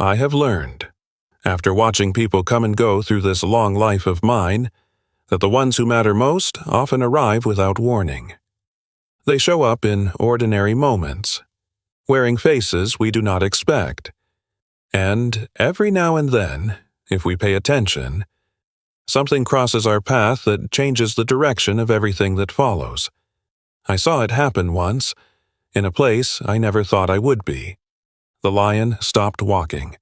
I have learned, after watching people come and go through this long life of mine, that the ones who matter most often arrive without warning. They show up in ordinary moments, wearing faces we do not expect. And every now and then, if we pay attention, something crosses our path that changes the direction of everything that follows. I saw it happen once, in a place I never thought I would be. The lion stopped walking.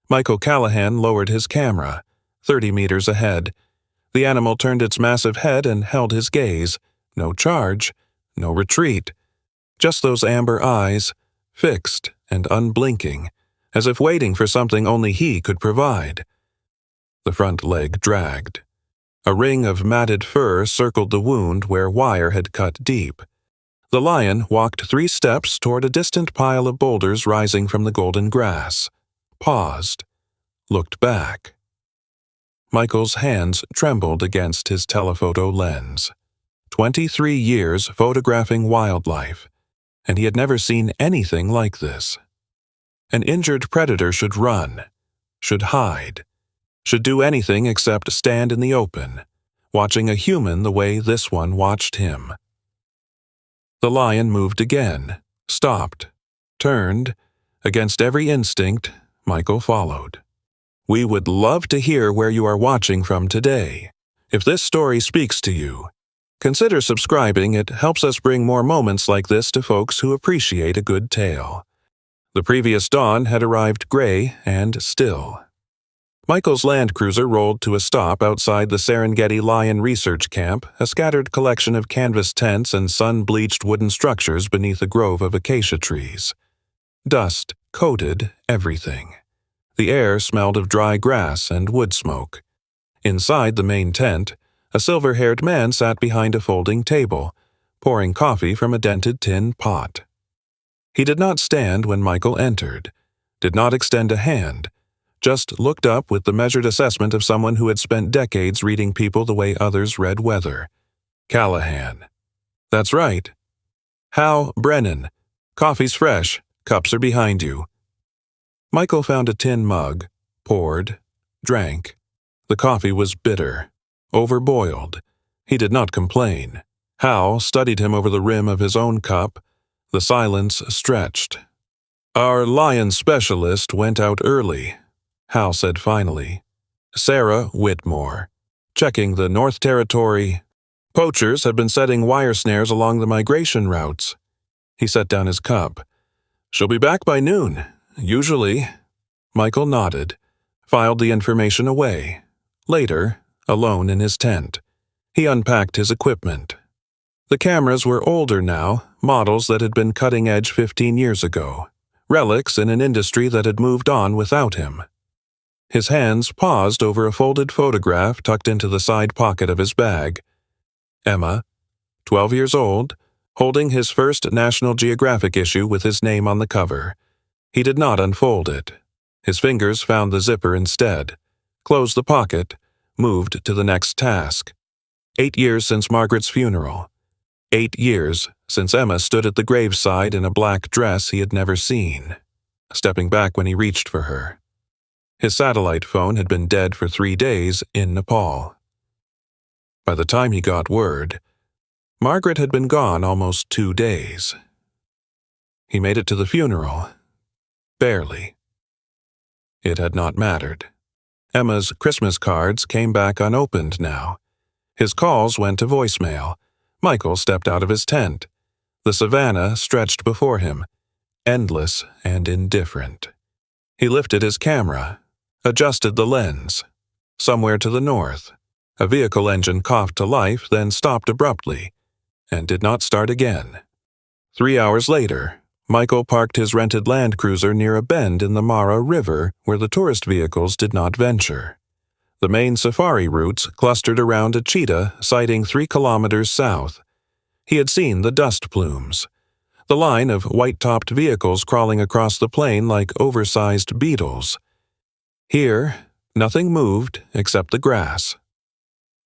Michael Callahan lowered his camera, 30 meters ahead. The animal turned its massive head and held his gaze. No charge, no retreat. Just those amber eyes, fixed and unblinking, as if waiting for something only he could provide. The front leg dragged. A ring of matted fur circled the wound where wire had cut deep. The lion walked 3 steps toward a distant pile of boulders rising from the golden grass, paused, looked back. Michael's hands trembled against his telephoto lens. 23 years photographing wildlife, and he had never seen anything like this. An injured predator should run, should hide, should do anything except stand in the open, watching a human the way this one watched him. The lion moved again, stopped, turned. Against every instinct, Michael followed. We would love to hear where you are watching from today. If this story speaks to you, consider subscribing. It helps us bring more moments like this to folks who appreciate a good tale. The previous dawn had arrived gray and still. Michael's Land Cruiser rolled to a stop outside the Serengeti Lion Research Camp, a scattered collection of canvas tents and sun-bleached wooden structures beneath a grove of acacia trees. Dust coated everything. The air smelled of dry grass and wood smoke. Inside the main tent, a silver-haired man sat behind a folding table, pouring coffee from a dented tin pot. He did not stand when Michael entered, did not extend a hand, just looked up with the measured assessment of someone who had spent decades reading people the way others read weather. Callahan. That's right. Hal Brennan. Coffee's fresh. Cups are behind you. Michael found a tin mug, poured, drank. The coffee was bitter, overboiled. He did not complain. Hal studied him over the rim of his own cup. The silence stretched. Our lion specialist went out early, Hal said finally. Sarah Whitmore, checking the North Territory. Poachers had been setting wire snares along the migration routes. He set down his cup. She'll be back by noon, usually. Michael nodded, filed the information away. Later, alone in his tent, he unpacked his equipment. The cameras were older now, models that had been cutting edge 15 years ago, relics in an industry that had moved on without him. His hands paused over a folded photograph tucked into the side pocket of his bag. Emma, 12 years old, holding his first National Geographic issue with his name on the cover. He did not unfold it. His fingers found the zipper instead, closed the pocket, moved to the next task. 8 years since Margaret's funeral. 8 years since Emma stood at the graveside in a black dress he had never seen, stepping back when he reached for her. His satellite phone had been dead for 3 days in Nepal. By the time he got word, Margaret had been gone almost 2 days. He made it to the funeral. Barely. It had not mattered. Emma's Christmas cards came back unopened now. His calls went to voicemail. Michael stepped out of his tent. The savannah stretched before him, endless and indifferent. He lifted his camera, adjusted the lens. Somewhere to the north, a vehicle engine coughed to life, then stopped abruptly, and did not start again. 3 hours later, Michael parked his rented Land Cruiser near a bend in the Mara River where the tourist vehicles did not venture. The main safari routes clustered around a cheetah sighting 3 kilometers south. He had seen the dust plumes, the line of white-topped vehicles crawling across the plain like oversized beetles. Here, nothing moved except the grass.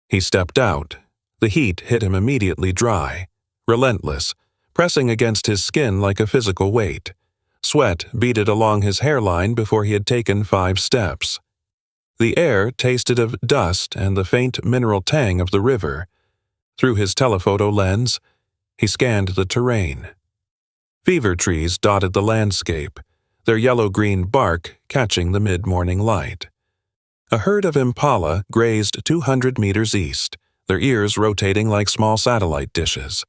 He stepped out. The heat hit him immediately dry, relentless, pressing against his skin like a physical weight. Sweat beaded along his hairline before he had taken 5 steps. The air tasted of dust and the faint mineral tang of the river. Through his telephoto lens, he scanned the terrain. Fever trees dotted the landscape, their yellow-green bark catching the mid-morning light. A herd of impala grazed 200 meters east, their ears rotating like small satellite dishes.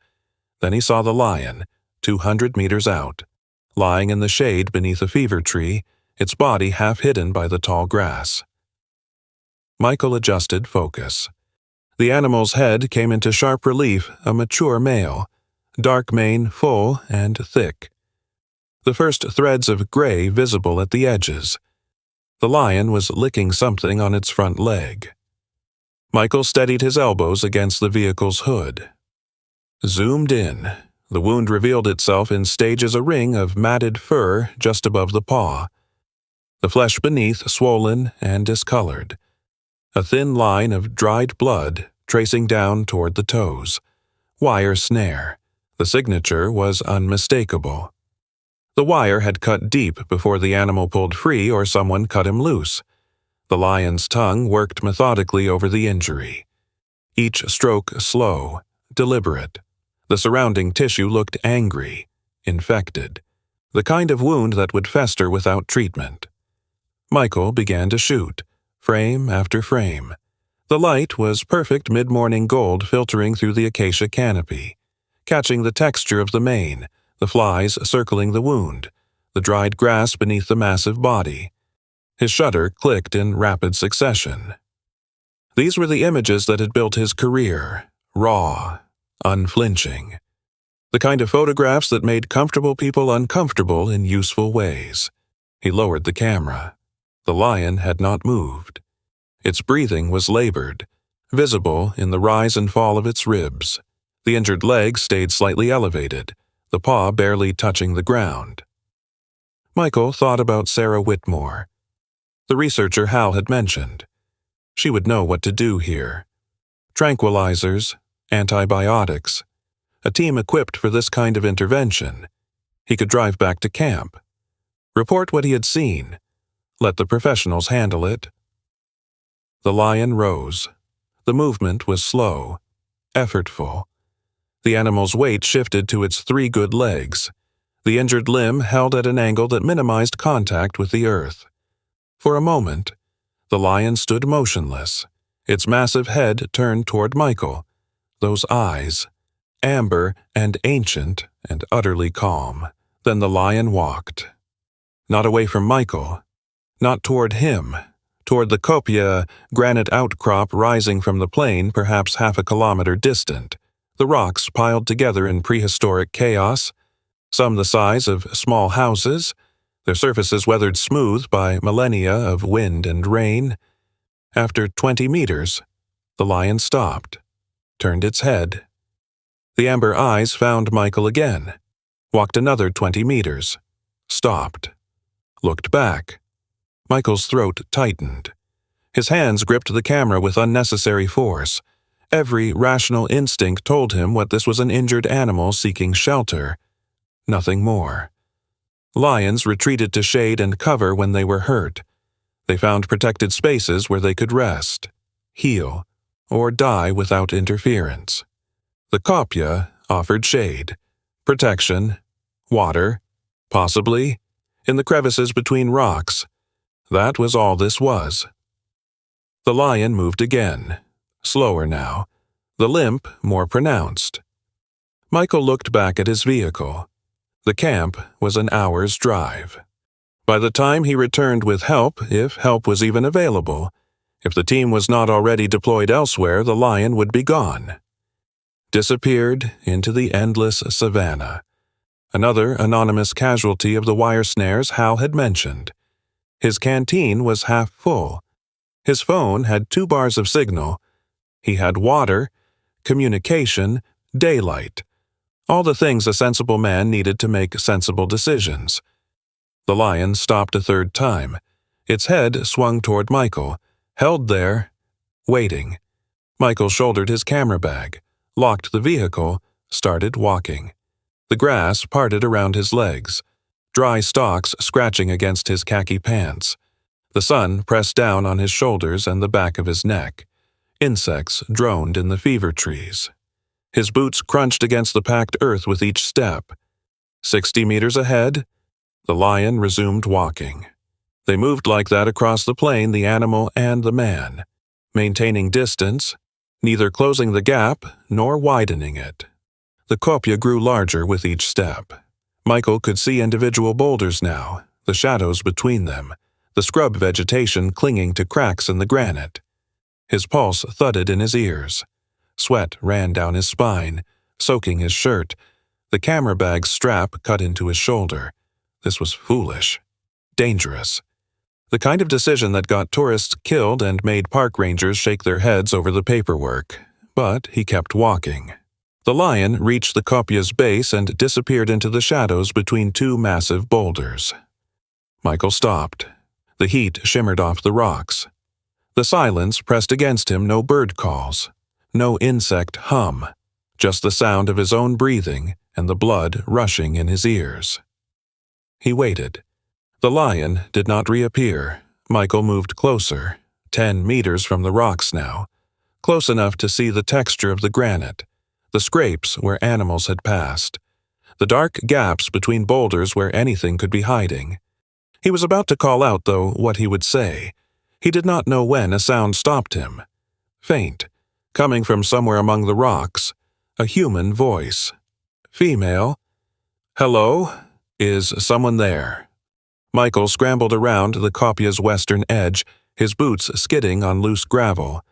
Then he saw the lion, 200 meters out, lying in the shade beneath a fever tree, its body half hidden by the tall grass. Michael adjusted focus. The animal's head came into sharp relief, a mature male, dark mane full and thick. The first threads of gray visible at the edges. The lion was licking something on its front leg. Michael steadied his elbows against the vehicle's hood. Zoomed in, the wound revealed itself in stages a ring of matted fur just above the paw. The flesh beneath swollen and discolored. A thin line of dried blood tracing down toward the toes. Wire snare. The signature was unmistakable. The wire had cut deep before the animal pulled free or someone cut him loose. The lion's tongue worked methodically over the injury. Each stroke slow, deliberate. The surrounding tissue looked angry, infected. The kind of wound that would fester without treatment. Michael began to shoot, frame after frame. The light was perfect mid-morning gold filtering through the acacia canopy, catching the texture of the mane, the flies circling the wound, the dried grass beneath the massive body. His shutter clicked in rapid succession. These were the images that had built his career, raw, unflinching. The kind of photographs that made comfortable people uncomfortable in useful ways. He lowered the camera. The lion had not moved. Its breathing was labored, visible in the rise and fall of its ribs. The injured leg stayed slightly elevated, the paw barely touching the ground. Michael thought about Sarah Whitmore, the researcher Hal had mentioned. She would know what to do here. Tranquilizers, antibiotics, a team equipped for this kind of intervention. He could drive back to camp, report what he had seen, let the professionals handle it. The lion rose. The movement was slow, effortful. The animal's weight shifted to its 3 good legs. The injured limb held at an angle that minimized contact with the earth. For a moment, the lion stood motionless, its massive head turned toward Michael, those eyes, amber and ancient and utterly calm. Then the lion walked. Not away from Michael, not toward him, toward the kopje, granite outcrop rising from the plain perhaps half a kilometer distant, the rocks piled together in prehistoric chaos, some the size of small houses, their surfaces weathered smooth by millennia of wind and rain. After 20 meters, the lion stopped, turned its head. The amber eyes found Michael again, walked another 20 meters, stopped, looked back. Michael's throat tightened. His hands gripped the camera with unnecessary force. Every rational instinct told him what this was: an injured animal seeking shelter. Nothing more. Lions retreated to shade and cover when they were hurt. They found protected spaces where they could rest, heal, or die without interference. The kopje offered shade, protection, water, possibly, in the crevices between rocks. That was all this was. The lion moved again, slower now, the limp more pronounced. Michael looked back at his vehicle. The camp was an hour's drive. By the time he returned with help, if help was even available, if the team was not already deployed elsewhere, the lion would be gone. Disappeared into the endless savannah. Another anonymous casualty of the wire snares Hal had mentioned. His canteen was half full. His phone had 2 bars of signal. He had water, communication, daylight. All the things a sensible man needed to make sensible decisions. The lion stopped a 3rd time. Its head swung toward Michael, held there, waiting. Michael shouldered his camera bag, locked the vehicle, started walking. The grass parted around his legs. dry stalks scratching against his khaki pants. The sun pressed down on his shoulders and the back of his neck. Insects droned in the fever trees. His boots crunched against the packed earth with each step. 60 meters ahead, the lion resumed walking. They moved like that across the plain, the animal and the man, maintaining distance, neither closing the gap nor widening it. The copia grew larger with each step. Michael could see individual boulders now, the shadows between them, the scrub vegetation clinging to cracks in the granite. His pulse thudded in his ears. Sweat ran down his spine, soaking his shirt. The camera bag's strap cut into his shoulder. This was foolish. Dangerous. The kind of decision that got tourists killed and made park rangers shake their heads over the paperwork. But he kept walking. The lion reached the copia's base and disappeared into the shadows between two massive boulders. Michael stopped. The heat shimmered off the rocks. The silence pressed against him, no bird calls, no insect hum, just the sound of his own breathing and the blood rushing in his ears. He waited. The lion did not reappear. Michael moved closer, 10 meters from the rocks now, close enough to see the texture of the granite, the scrapes where animals had passed, the dark gaps between boulders where anything could be hiding. He was about to call out, though, what he would say. He did not know when a sound stopped him. Faint, coming from somewhere among the rocks, a human voice. Female. "Hello? Is someone there?" Michael scrambled around the copia's western edge, his boots skidding on loose gravel.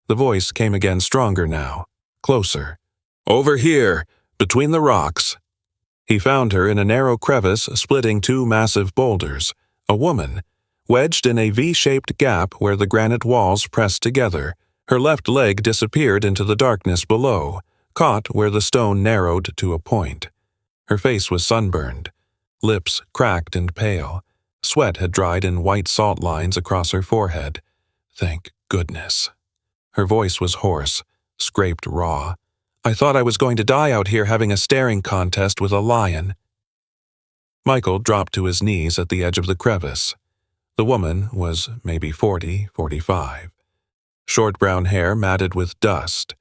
The voice came again, stronger now, closer. "Over here, between the rocks." He found her in a narrow crevice splitting two massive boulders, a woman, wedged in a V-shaped gap where the granite walls pressed together. Her left leg disappeared into the darkness below, caught where the stone narrowed to a point. Her face was sunburned, lips cracked and pale. Sweat had dried in white salt lines across her forehead. Thank goodness. Her voice was hoarse, scraped raw. "I thought I was going to die out here having a staring contest with a lion." Michael dropped to his knees at the edge of the crevice. The woman was maybe 40, 45. Short brown hair matted with dust.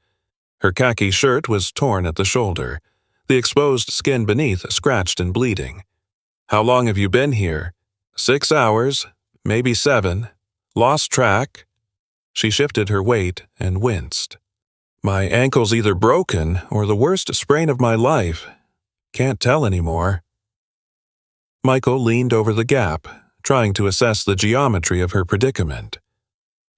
Her khaki shirt was torn at the shoulder, the exposed skin beneath scratched and bleeding. "How long have you been here?" 6 hours, maybe 7. Lost track." She shifted her weight and winced. "My ankle's either broken or the worst sprain of my life. Can't tell anymore." Michael leaned over the gap, trying to assess the geometry of her predicament.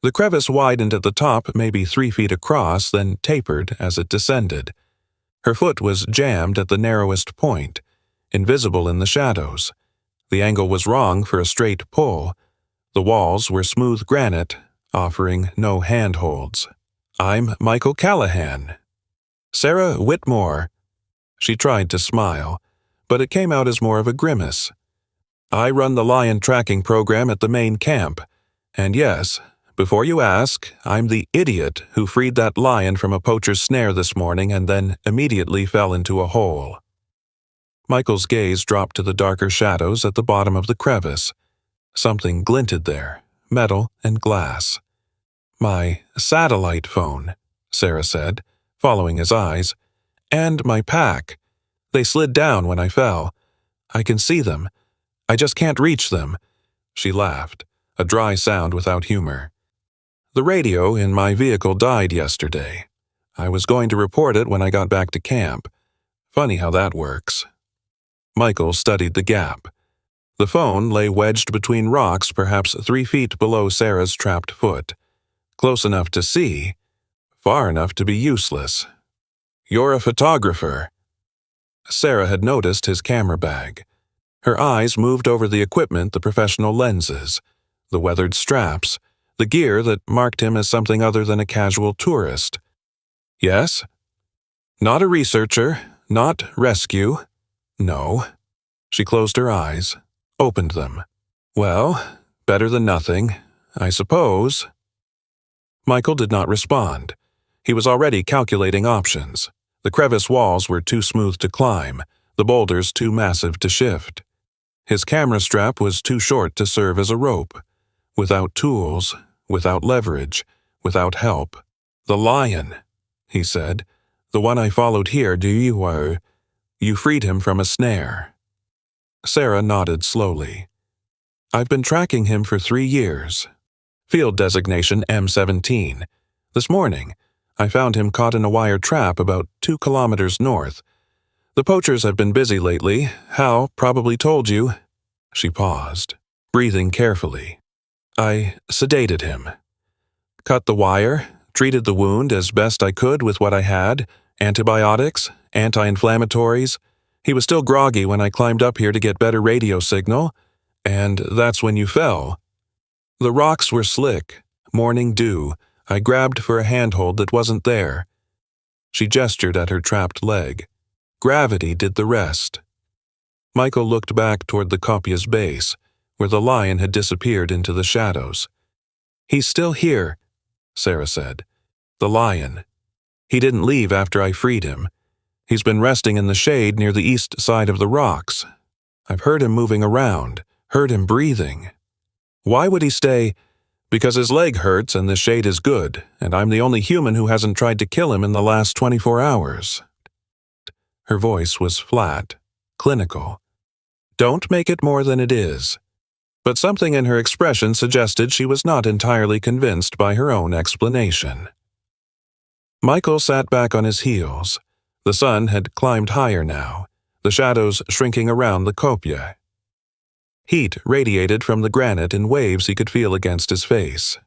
The crevice widened at the top, maybe 3 feet across, then tapered as it descended. Her foot was jammed at the narrowest point, invisible in the shadows. The angle was wrong for a straight pull. The walls were smooth granite, offering no handholds. "I'm Michael Callahan." "Sarah Whitmore." She tried to smile, but it came out as more of a grimace. "I run the lion tracking program at the main camp. And yes, before you ask, I'm the idiot who freed that lion from a poacher's snare this morning and then immediately fell into a hole." Michael's gaze dropped to the darker shadows at the bottom of the crevice. Something glinted there, metal and glass. "My satellite phone," Sarah said, following his eyes. "And my pack. They slid down when I fell. I can see them. I just can't reach them." She laughed, a dry sound without humor. "The radio in my vehicle died yesterday. I was going to report it when I got back to camp. Funny how that works." Michael studied the gap. The phone lay wedged between rocks perhaps 3 feet below Sarah's trapped foot. Close enough to see, far enough to be useless. "You're a photographer." Sarah had noticed his camera bag. Her eyes moved over the equipment, the professional lenses, the weathered straps, the gear that marked him as something other than a casual tourist. "Yes?" "Not a researcher, not rescue." "No." She closed her eyes, opened them. "Well, better than nothing, I suppose." Michael did not respond. He was already calculating options. The crevice walls were too smooth to climb, the boulders too massive to shift. His camera strap was too short to serve as a rope. Without tools, without leverage, without help. "The lion," he said. "The one I followed here, you freed him from a snare." Sarah nodded slowly. "I've been tracking him for 3 years. Field designation M17. This morning, I found him caught in a wire trap about 2 kilometers north. The poachers have been busy lately. Hal probably told you." She paused, breathing carefully. "I sedated him. Cut the wire, treated the wound as best I could with what I had, antibiotics, anti-inflammatories. He was still groggy when I climbed up here to get better radio signal, and that's when you fell. The rocks were slick, morning dew. I grabbed for a handhold that wasn't there." She gestured at her trapped leg. "Gravity did the rest." Michael looked back toward the kopje's base, where the lion had disappeared into the shadows. "He's still here," Sarah said. "The lion. He didn't leave after I freed him. He's been resting in the shade near the east side of the rocks. I've heard him moving around, heard him breathing. Why would he stay? Because his leg hurts and the shade is good, and I'm the only human who hasn't tried to kill him in the last 24 hours. Her voice was flat, clinical. "Don't make it more than it is." But something in her expression suggested she was not entirely convinced by her own explanation. Michael sat back on his heels. The sun had climbed higher now, the shadows shrinking around the kopje. Heat radiated from the granite in waves he could feel against his face.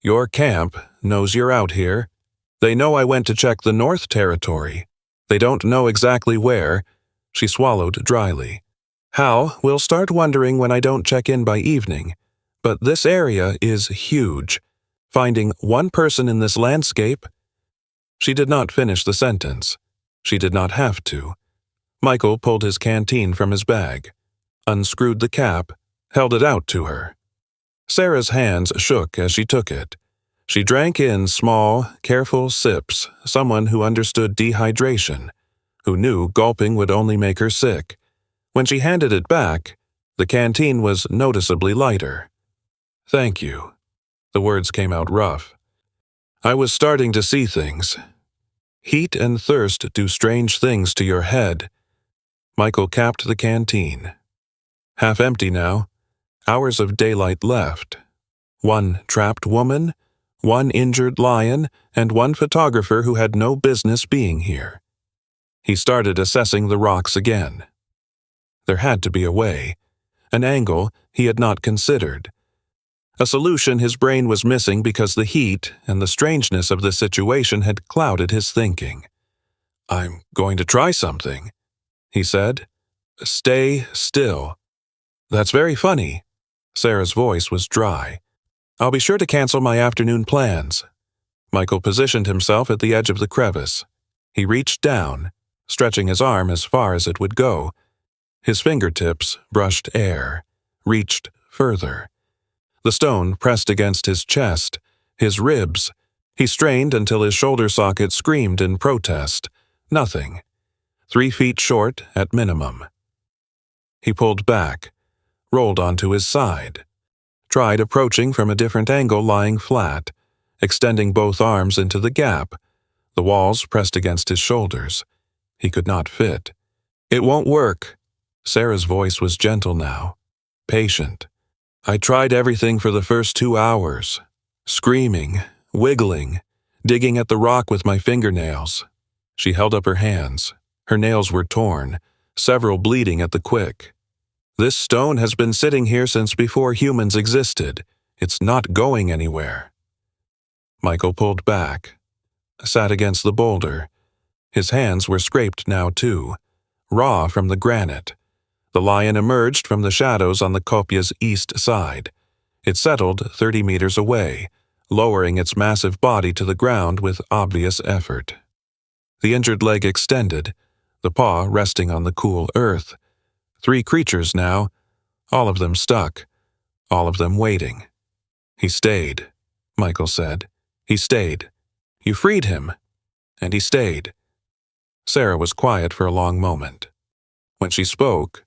"Your camp knows you're out here. They know I went to check the North Territory. They don't know exactly where." She swallowed dryly. "Hal will start wondering when I don't check in by evening. But this area is huge. Finding one person in this landscape—" She did not finish the sentence. She did not have to. Michael pulled his canteen from his bag, unscrewed the cap, held it out to her. Sarah's hands shook as she took it. She drank in small, careful sips, someone who understood dehydration, who knew gulping would only make her sick. When she handed it back, the canteen was noticeably lighter. "Thank you." The words came out rough. "I was starting to see things. Heat and thirst do strange things to your head." Michael capped the canteen. Half empty now. Hours of daylight left. 1 trapped woman, 1 injured lion, and 1 photographer who had no business being here. He started assessing the rocks again. There had to be a way, an angle he had not considered. A solution his brain was missing because the heat and the strangeness of the situation had clouded his thinking. "I'm going to try something," he said. "Stay still." "That's very funny." Sarah's voice was dry. "I'll be sure to cancel my afternoon plans." Michael positioned himself at the edge of the crevice. He reached down, stretching his arm as far as it would go. His fingertips brushed air, reached further. The stone pressed against his chest, his ribs. He strained until his shoulder socket screamed in protest. Nothing. 3 feet short at minimum. He pulled back, rolled onto his side, tried approaching from a different angle lying flat, extending both arms into the gap. The walls pressed against his shoulders. He could not fit. "It won't work." Sarah's voice was gentle now, patient. "I tried everything for the first 2 hours. Screaming, wiggling, digging at the rock with my fingernails." She held up her hands. Her nails were torn, several bleeding at the quick. "This stone has been sitting here since before humans existed. It's not going anywhere." Michael pulled back, sat against the boulder. His hands were scraped now too, raw from the granite. The lion emerged from the shadows on the kopje's east side. It settled 30 meters away, lowering its massive body to the ground with obvious effort. The injured leg extended, the paw resting on the cool earth. 3 creatures now, all of them stuck, all of them waiting. "He stayed," Michael said. "He stayed. You freed him, and he stayed." Sarah was quiet for a long moment. When she spoke,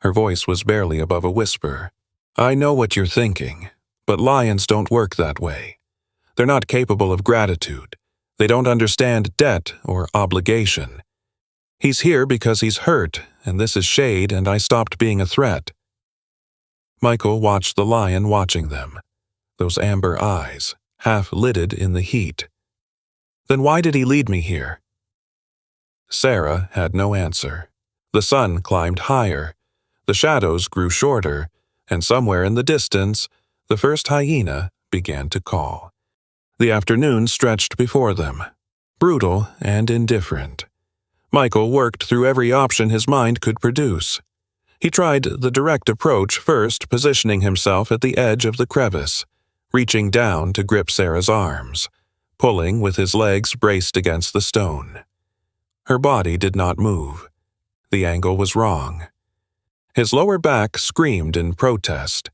Her voice was barely above a whisper. "I know what you're thinking, but lions don't work that way. They're not capable of gratitude. They don't understand debt or obligation. He's here because he's hurt, and this is shade, and I stopped being a threat." Michael watched the lion watching them, those amber eyes, half-lidded in the heat. "Then why did he lead me here?" Sarah had no answer. The sun climbed higher, the shadows grew shorter, and somewhere in the distance, the first hyena began to call. The afternoon stretched before them, brutal and indifferent. Michael worked through every option his mind could produce. He tried the direct approach first, positioning himself at the edge of the crevice, reaching down to grip Sarah's arms, pulling with his legs braced against the stone. Her body did not move. The angle was wrong. His lower back screamed in protest,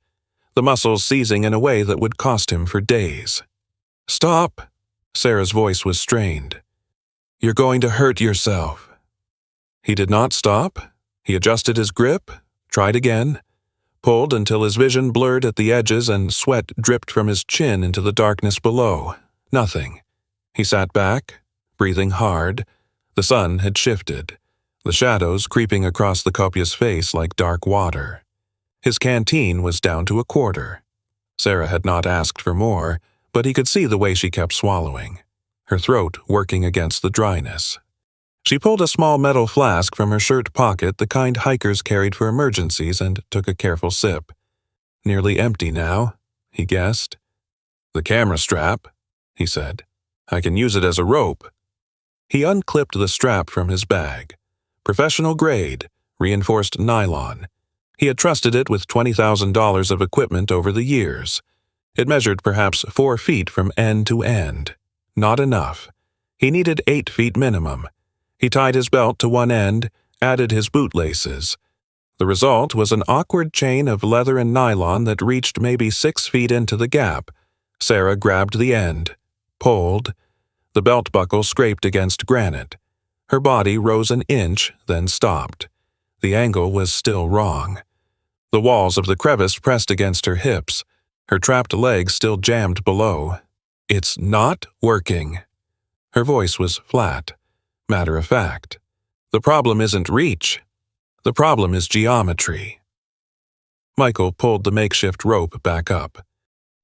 the muscles seizing in a way that would cost him for days. "Stop!" Sarah's voice was strained. "You're going to hurt yourself." He did not stop. He adjusted his grip, tried again, pulled until his vision blurred at the edges and sweat dripped from his chin into the darkness below. Nothing. He sat back, breathing hard. The sun had shifted, the shadows creeping across the copia's face like dark water. His canteen was down to a quarter. Sarah had not asked for more, but he could see the way she kept swallowing, her throat working against the dryness. She pulled a small metal flask from her shirt pocket, the kind hikers carried for emergencies, and took a careful sip. "Nearly empty now," he guessed. "The camera strap," he said. "I can use it as a rope." He unclipped the strap from his bag. Professional grade, reinforced nylon. He had trusted it with $20,000 of equipment over the years. It measured perhaps 4 feet from end to end. Not enough. He needed 8 feet minimum. He tied his belt to one end, added his bootlaces. The result was an awkward chain of leather and nylon that reached maybe 6 feet into the gap. Sarah grabbed the end, pulled. The belt buckle scraped against granite. Her body rose an inch, then stopped. The angle was still wrong. The walls of the crevice pressed against her hips, her trapped legs still jammed below. "It's not working." Her voice was flat, matter-of-fact. "The problem isn't reach. The problem is geometry." Michael pulled the makeshift rope back up.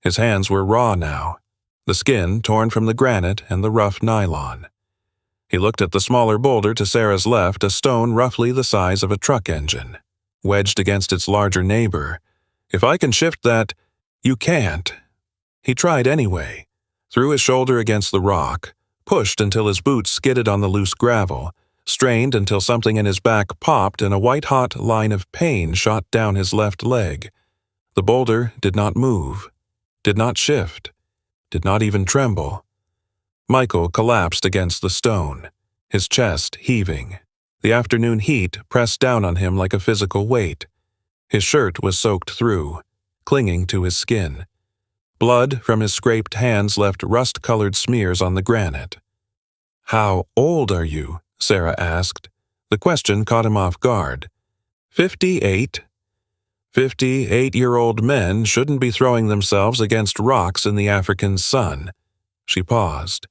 His hands were raw now, the skin torn from the granite and the rough nylon. He looked at the smaller boulder to Sarah's left, a stone roughly the size of a truck engine, wedged against its larger neighbor. "If I can shift that—" "You can't." He tried anyway, threw his shoulder against the rock, pushed until his boots skidded on the loose gravel, strained until something in his back popped and a white-hot line of pain shot down his left leg. The boulder did not move, did not shift, did not even tremble. Michael collapsed against the stone, his chest heaving. The afternoon heat pressed down on him like a physical weight. His shirt was soaked through, clinging to his skin. Blood from his scraped hands left rust-colored smears on the granite. "How old are you?" Sarah asked. The question caught him off guard. 58. 58-year-old men shouldn't be throwing themselves against rocks in the African sun. She paused.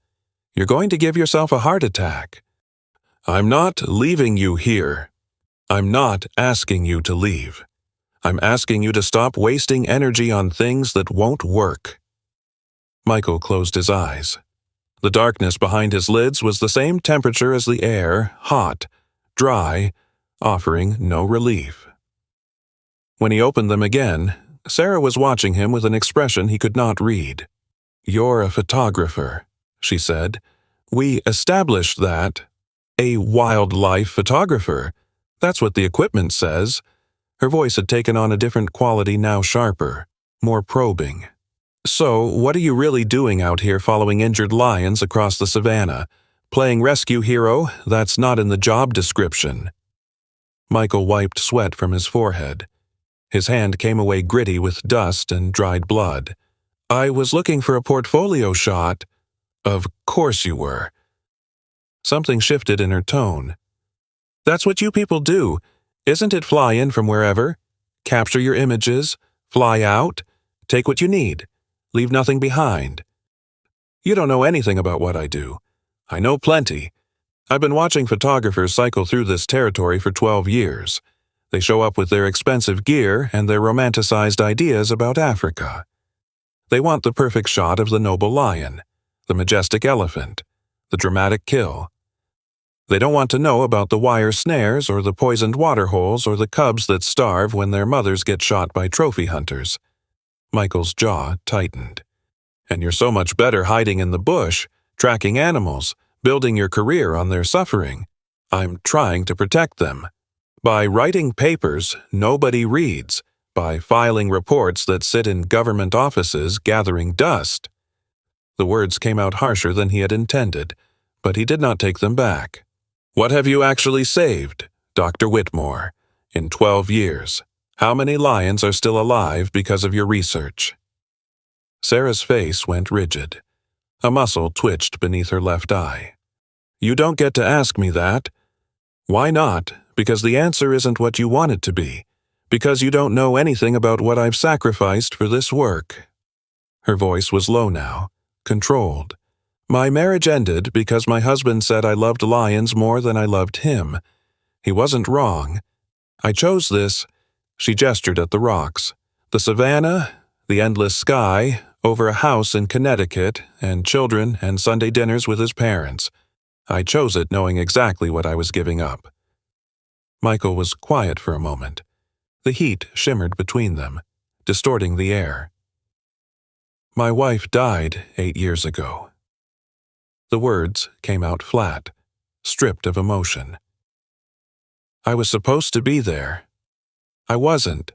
"You're going to give yourself a heart attack." "I'm not leaving you here. I'm not asking you to leave. I'm asking you to stop wasting energy on things that won't work." Michael closed his eyes. The darkness behind his lids was the same temperature as the air, hot, dry, offering no relief. When he opened them again, Sarah was watching him with an expression he could not read. "You're a photographer," she said. "We established that. A wildlife photographer. That's what the equipment says." Her voice had taken on a different quality, now sharper, more probing. "So, what are you really doing out here following injured lions across the savannah? Playing rescue hero? That's not in the job description." Michael wiped sweat from his forehead. His hand came away gritty with dust and dried blood. "I was looking for a portfolio shot." "Of course you were." Something shifted in her tone. "That's what you people do. Isn't it fly in from wherever? Capture your images, fly out, take what you need, leave nothing behind. You don't know anything about what I do. I know plenty. I've been watching photographers cycle through this territory for 12 years. They show up with their expensive gear and their romanticized ideas about Africa. They want the perfect shot of the noble lion, the majestic elephant, the dramatic kill. They don't want to know about the wire snares or the poisoned water holes or the cubs that starve when their mothers get shot by trophy hunters. Michael's jaw tightened. And you're so much better hiding in the bush, tracking animals, building your career on their suffering. I'm trying to protect them. By writing papers nobody reads, by filing reports that sit in government offices gathering dust. The words came out harsher than he had intended, but he did not take them back. What have you actually saved, Dr. Whitmore, in 12 years? How many lions are still alive because of your research? Sarah's face went rigid. A muscle twitched beneath her left eye. You don't get to ask me that. Why not? Because the answer isn't what you want it to be. Because you don't know anything about what I've sacrificed for this work. Her voice was low now, controlled. My marriage ended because my husband said I loved lions more than I loved him. He wasn't wrong. I chose this. She gestured at the rocks. The savannah, the endless sky, over a house in Connecticut, and children and Sunday dinners with his parents. I chose it knowing exactly what I was giving up. Michael was quiet for a moment. The heat shimmered between them, distorting the air. My wife died 8 years ago. The words came out flat, stripped of emotion. I was supposed to be there. I wasn't.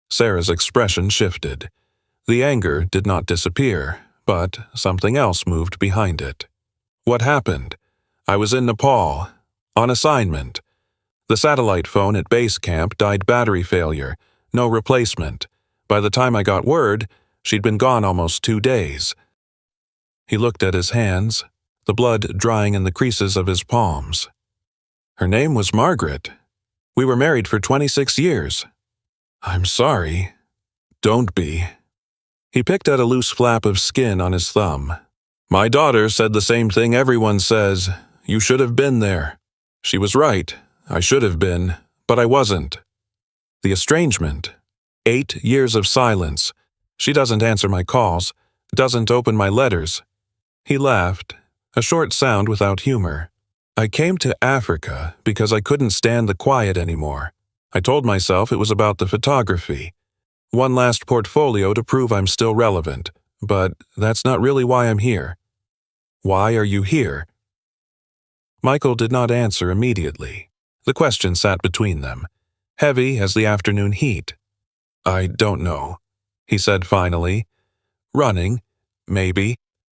Sarah's expression shifted. The anger did not disappear, but something else moved behind it. What happened? I was in Nepal, on assignment. The satellite phone at base camp died battery failure, no replacement. By the time I got word, she'd been gone almost 2 days. He looked at his hands, the blood drying in the creases of his palms. Her name was Margaret. We were married for 26 years. I'm sorry. Don't be. He picked at a loose flap of skin on his thumb. My daughter said the same thing everyone says. You should have been there. She was right. I should have been, but I wasn't. The estrangement. 8 years of silence. She doesn't answer my calls, doesn't open my letters. He laughed, a short sound without humor. I came to Africa because I couldn't stand the quiet anymore. I told myself it was about the photography. One last portfolio to prove I'm still relevant, but that's not really why I'm here. Why are you here? Michael did not answer immediately. The question sat between them, heavy as the afternoon heat. I don't know, he said finally. Running, maybe.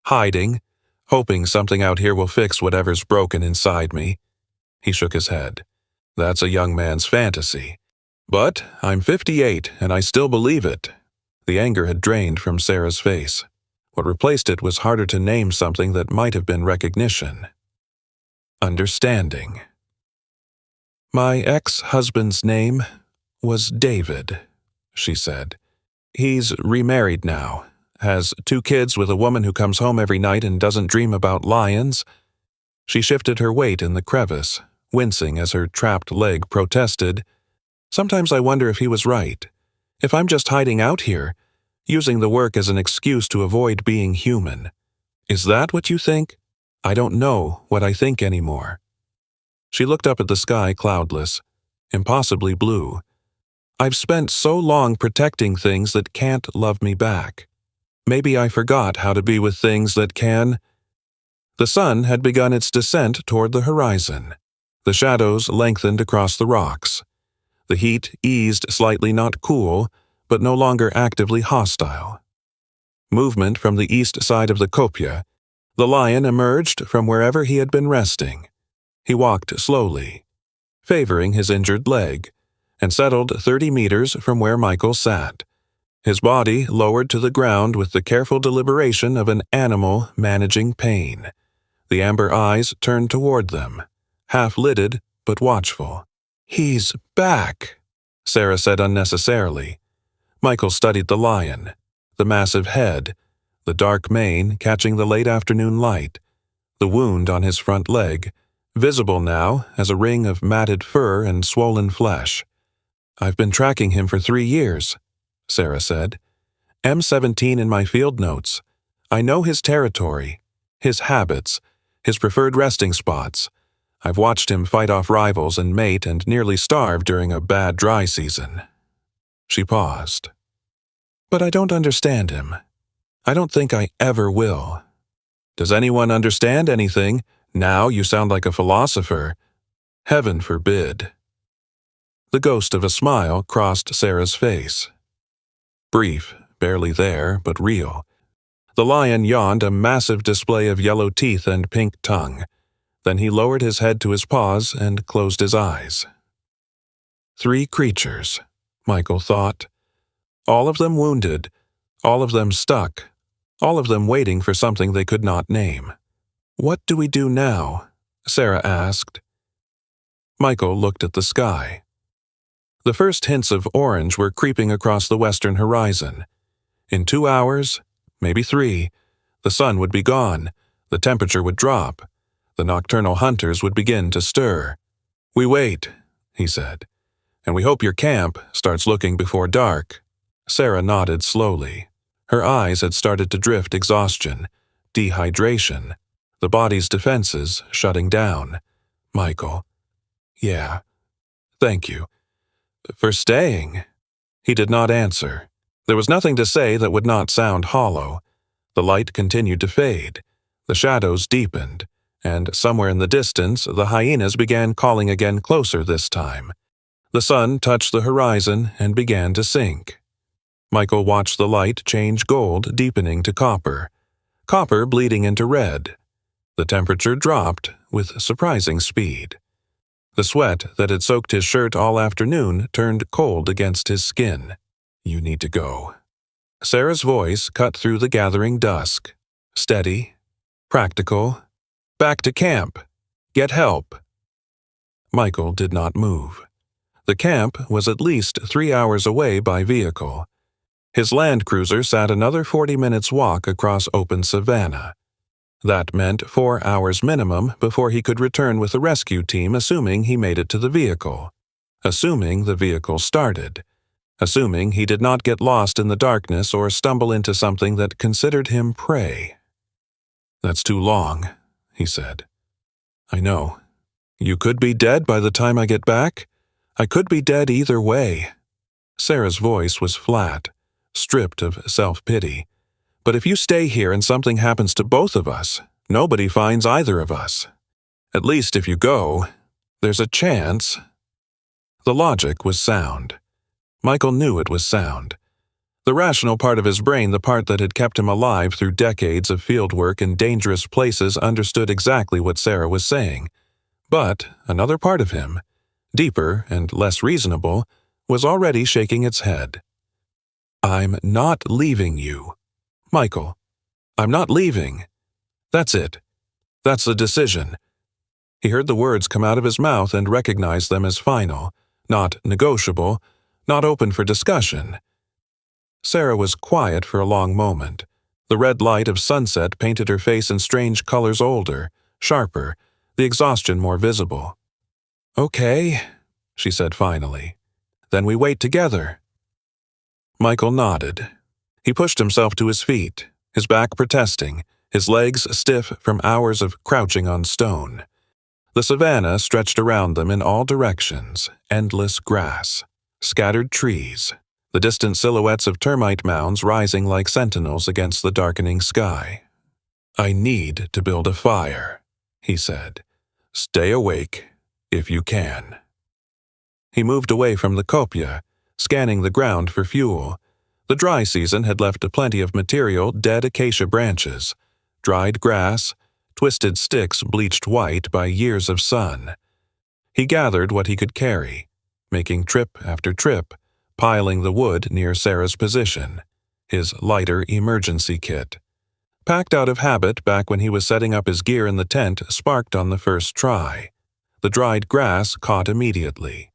Hiding, hoping something out here will fix whatever's broken inside me. He shook his head. That's a young man's fantasy. But I'm 58 and I still believe it. The anger had drained from Sarah's face. What replaced it was harder to name something that might have been recognition. Understanding. My ex-husband's name was David, she said. He's remarried now. Has 2 kids with a woman who comes home every night and doesn't dream about lions. She shifted her weight in the crevice, wincing as her trapped leg protested. Sometimes I wonder if he was right. If I'm just hiding out here, using the work as an excuse to avoid being human. Is that what you think? I don't know what I think anymore. She looked up at the sky cloudless, impossibly blue. I've spent so long protecting things that can't love me back. Maybe I forgot how to be with things that can. The sun had begun its descent toward the horizon. The shadows lengthened across the rocks. The heat eased slightly, not cool, but no longer actively hostile. Movement from the east side of the kopje. The lion emerged from wherever he had been resting. He walked slowly, favoring his injured leg, and settled 30 meters from where Michael sat. His body lowered to the ground with the careful deliberation of an animal managing pain. The amber eyes turned toward them, half-lidded but watchful. "He's back," Sarah said unnecessarily. Michael studied the lion, the massive head, the dark mane catching the late afternoon light, the wound on his front leg, visible now as a ring of matted fur and swollen flesh. "I've been tracking him for 3 years," Sarah said. "M17 in my field notes. I know his territory, his habits, his preferred resting spots. I've watched him fight off rivals and mate and nearly starve during a bad dry season." She paused. "But I don't understand him. I don't think I ever will." "Does anyone understand anything? Now you sound like a philosopher." "Heaven forbid." The ghost of a smile crossed Sarah's face. Brief, barely there, but real. The lion yawned a massive display of yellow teeth and pink tongue. Then he lowered his head to his paws and closed his eyes. 3 creatures, Michael thought. All of them wounded, all of them stuck, all of them waiting for something they could not name. "What do we do now?" Sarah asked. Michael looked at the sky. The first hints of orange were creeping across the western horizon. In 2 hours, maybe 3, the sun would be gone, the temperature would drop, the nocturnal hunters would begin to stir. "We wait," he said, "and we hope your camp starts looking before dark." Sarah nodded slowly. Her eyes had started to drift exhaustion, dehydration, the body's defenses shutting down. "Michael." "Yeah. Thank you. For staying." He did not answer. There was nothing to say that would not sound hollow. The light continued to fade. The shadows deepened, and somewhere in the distance the hyenas began calling again, closer this time. The sun touched the horizon and began to sink. Michael watched the light change gold, deepening to copper. Copper bleeding into red. The temperature dropped with surprising speed. The sweat that had soaked his shirt all afternoon turned cold against his skin. "You need to go." Sarah's voice cut through the gathering dusk. Steady, practical. "Back to camp. Get help." Michael did not move. The camp was at least 3 hours away by vehicle. His Land Cruiser sat another 40 minutes walk across open savanna. That meant 4 hours minimum before he could return with the rescue team, assuming he made it to the vehicle. Assuming the vehicle started. Assuming he did not get lost in the darkness or stumble into something that considered him prey. "That's too long," he said. "I know. You could be dead by the time I get back. I could be dead either way." Sarah's voice was flat, stripped of self-pity. "But if you stay here and something happens to both of us, nobody finds either of us. At least if you go, there's a chance." The logic was sound. Michael knew it was sound. The rational part of his brain, the part that had kept him alive through decades of fieldwork in dangerous places, understood exactly what Sarah was saying. But another part of him, deeper and less reasonable, was already shaking its head. "I'm not leaving you. Michael, I'm not leaving. That's it. That's the decision." He heard the words come out of his mouth and recognized them as final, not negotiable, not open for discussion. Sarah was quiet for a long moment. The red light of sunset painted her face in strange colors, older, sharper, the exhaustion more visible. "Okay," she said finally. "Then we wait together." Michael nodded. He pushed himself to his feet, his back protesting, his legs stiff from hours of crouching on stone. The savanna stretched around them in all directions, endless grass, scattered trees, the distant silhouettes of termite mounds rising like sentinels against the darkening sky. "I need to build a fire," he said. "Stay awake, if you can." He moved away from the copia, scanning the ground for fuel. The dry season had left plenty of material: dead acacia branches, dried grass, twisted sticks bleached white by years of sun. He gathered what he could carry, making trip after trip, piling the wood near Sarah's position, his lighter emergency kit. Packed out of habit back when he was setting up his gear in the tent, sparked on the first try. The dried grass caught immediately.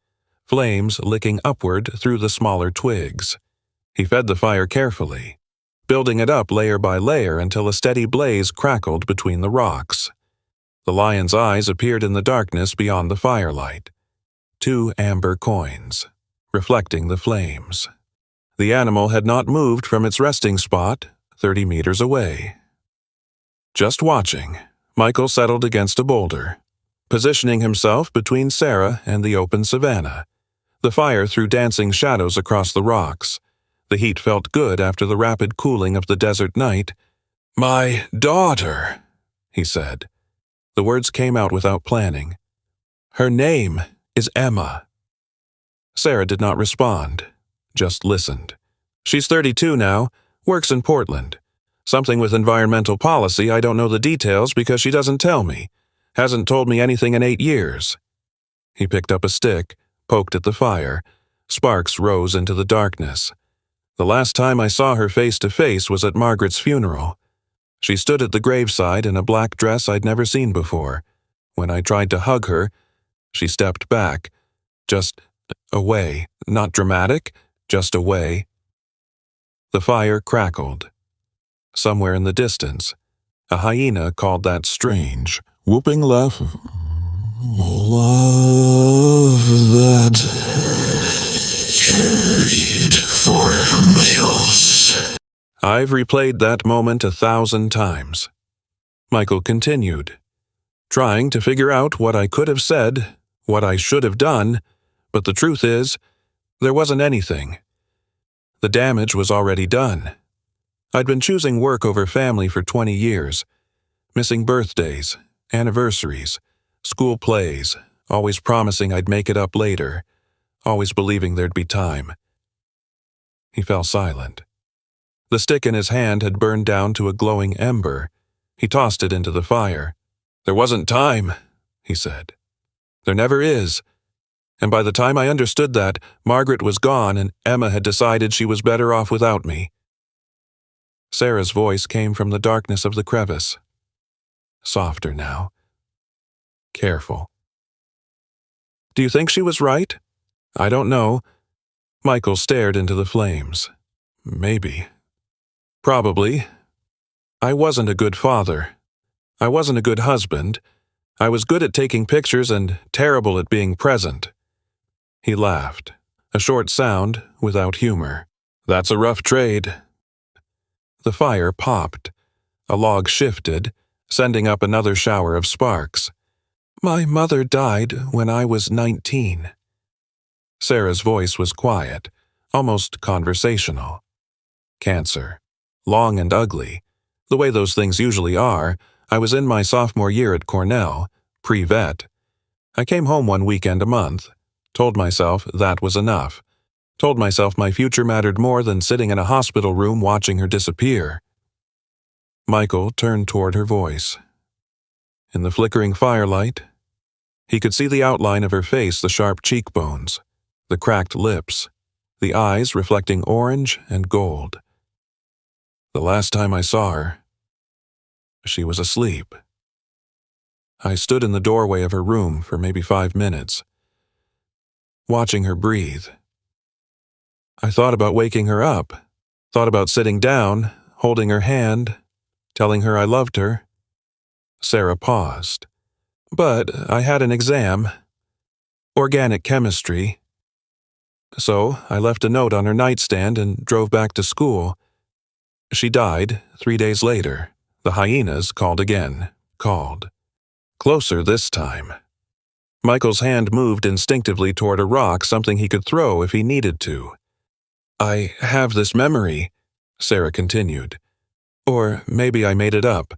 flames licking upward through the smaller twigs. He fed the fire carefully, building it up layer by layer until a steady blaze crackled between the rocks. The lion's eyes appeared in the darkness beyond the firelight. 2 amber coins, reflecting the flames. The animal had not moved from its resting spot, 30 meters away. Just watching, Michael settled against a boulder, positioning himself between Sarah and the open savanna. The fire threw dancing shadows across the rocks. The heat felt good after the rapid cooling of the desert night. "My daughter," he said. The words came out without planning. "Her name is Emma." Sarah did not respond, just listened. "She's 32 now, works in Portland. Something with environmental policy, I don't know the details because she doesn't tell me. Hasn't told me anything in 8 years." He picked up a stick, poked at the fire. Sparks rose into the darkness. "The last time I saw her face to face was at Margaret's funeral. She stood at the graveside in a black dress I'd never seen before. When I tried to hug her, she stepped back. Just away. Not dramatic, just away." The fire crackled. Somewhere in the distance, a hyena called that strange, whooping laugh of love that carried for miles. "I've replayed that moment 1,000 times. Michael continued, "trying to figure out what I could have said, what I should have done, but the truth is, there wasn't anything. The damage was already done. I'd been choosing work over family for 20 years, missing birthdays, anniversaries, school plays, always promising I'd make it up later, always believing there'd be time." He fell silent. The stick in his hand had burned down to a glowing ember. He tossed it into the fire. "There wasn't time," he said. "There never is. And by the time I understood that, Margaret was gone and Emma had decided she was better off without me." Sarah's voice came from the darkness of the crevice. Softer now. Careful. "Do you think she was right?" "I don't know." Michael stared into the flames. "Maybe. Probably. I wasn't a good father. I wasn't a good husband. I was good at taking pictures and terrible at being present." He laughed, a short sound without humor. "That's a rough trade." The fire popped. A log shifted, sending up another shower of sparks. "My mother died when I was 19. Sarah's voice was quiet, almost conversational. "Cancer. Long and ugly. The way those things usually are. I was in my sophomore year at Cornell, pre-vet. I came home one weekend a month. Told myself that was enough. Told myself my future mattered more than sitting in a hospital room watching her disappear." Michael turned toward her voice. In the flickering firelight, he could see the outline of her face, the sharp cheekbones, the cracked lips, the eyes reflecting orange and gold. "The last time I saw her, she was asleep. I stood in the doorway of her room for maybe 5 minutes, watching her breathe. I thought about waking her up, thought about sitting down, holding her hand, telling her I loved her." Sarah paused. "But I had an exam, organic chemistry. So I left a note on her nightstand and drove back to school. She died 3 days later. The hyenas called again, called. Closer this time." Michael's hand moved instinctively toward a rock, something he could throw if he needed to. "I have this memory," Sarah continued. "Or maybe I made it up,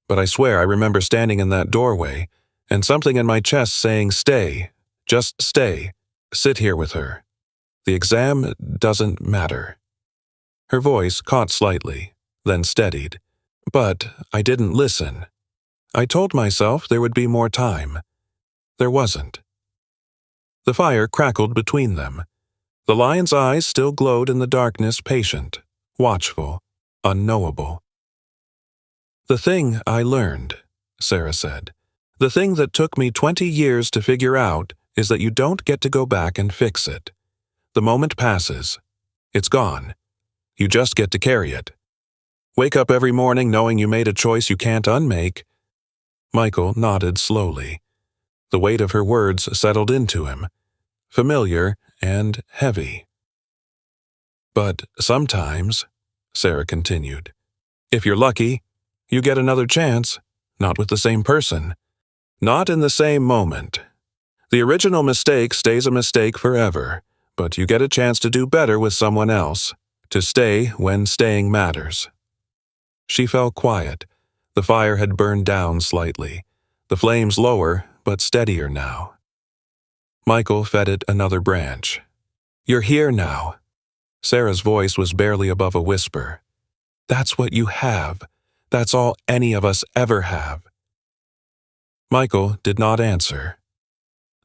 but I swear I remember standing in that doorway, and something in my chest saying, 'Stay, just stay, sit here with her. The exam doesn't matter.'" Her voice caught slightly, then steadied. "But I didn't listen. I told myself there would be more time. There wasn't." The fire crackled between them. The lion's eyes still glowed in the darkness, patient, watchful, unknowable. "The thing I learned," Sarah said, "the thing that took me 20 years to figure out is that you don't get to go back and fix it. The moment passes. It's gone. You just get to carry it. Wake up every morning knowing you made a choice you can't unmake. Michael nodded slowly. The weight of her words settled into him, familiar and heavy. But sometimes, Sarah continued, if you're lucky, you get another chance, not with the same person, not in the same moment. The original mistake stays a mistake forever, but you get a chance to do better with someone else, to stay when staying matters. She fell quiet. The fire had burned down slightly, the flames lower but steadier now. Michael fed it another branch. You're here now. Sarah's voice was barely above a whisper. That's what you have. That's all any of us ever have. Michael did not answer.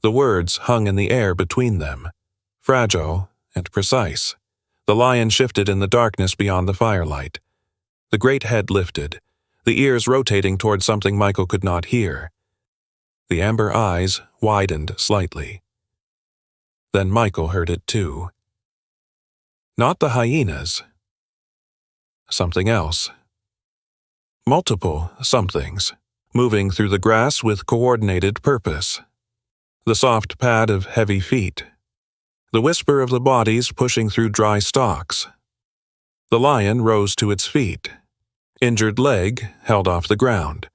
The words hung in the air between them, fragile and precise. The lion shifted in the darkness beyond the firelight. The great head lifted, the ears rotating toward something Michael could not hear. The amber eyes widened slightly. Then Michael heard it too. Not the hyenas. Something else. Multiple somethings, moving through the grass with coordinated purpose. The soft pad of heavy feet. The whisper of the bodies pushing through dry stalks. The lion rose to its feet. Injured leg held off the ground.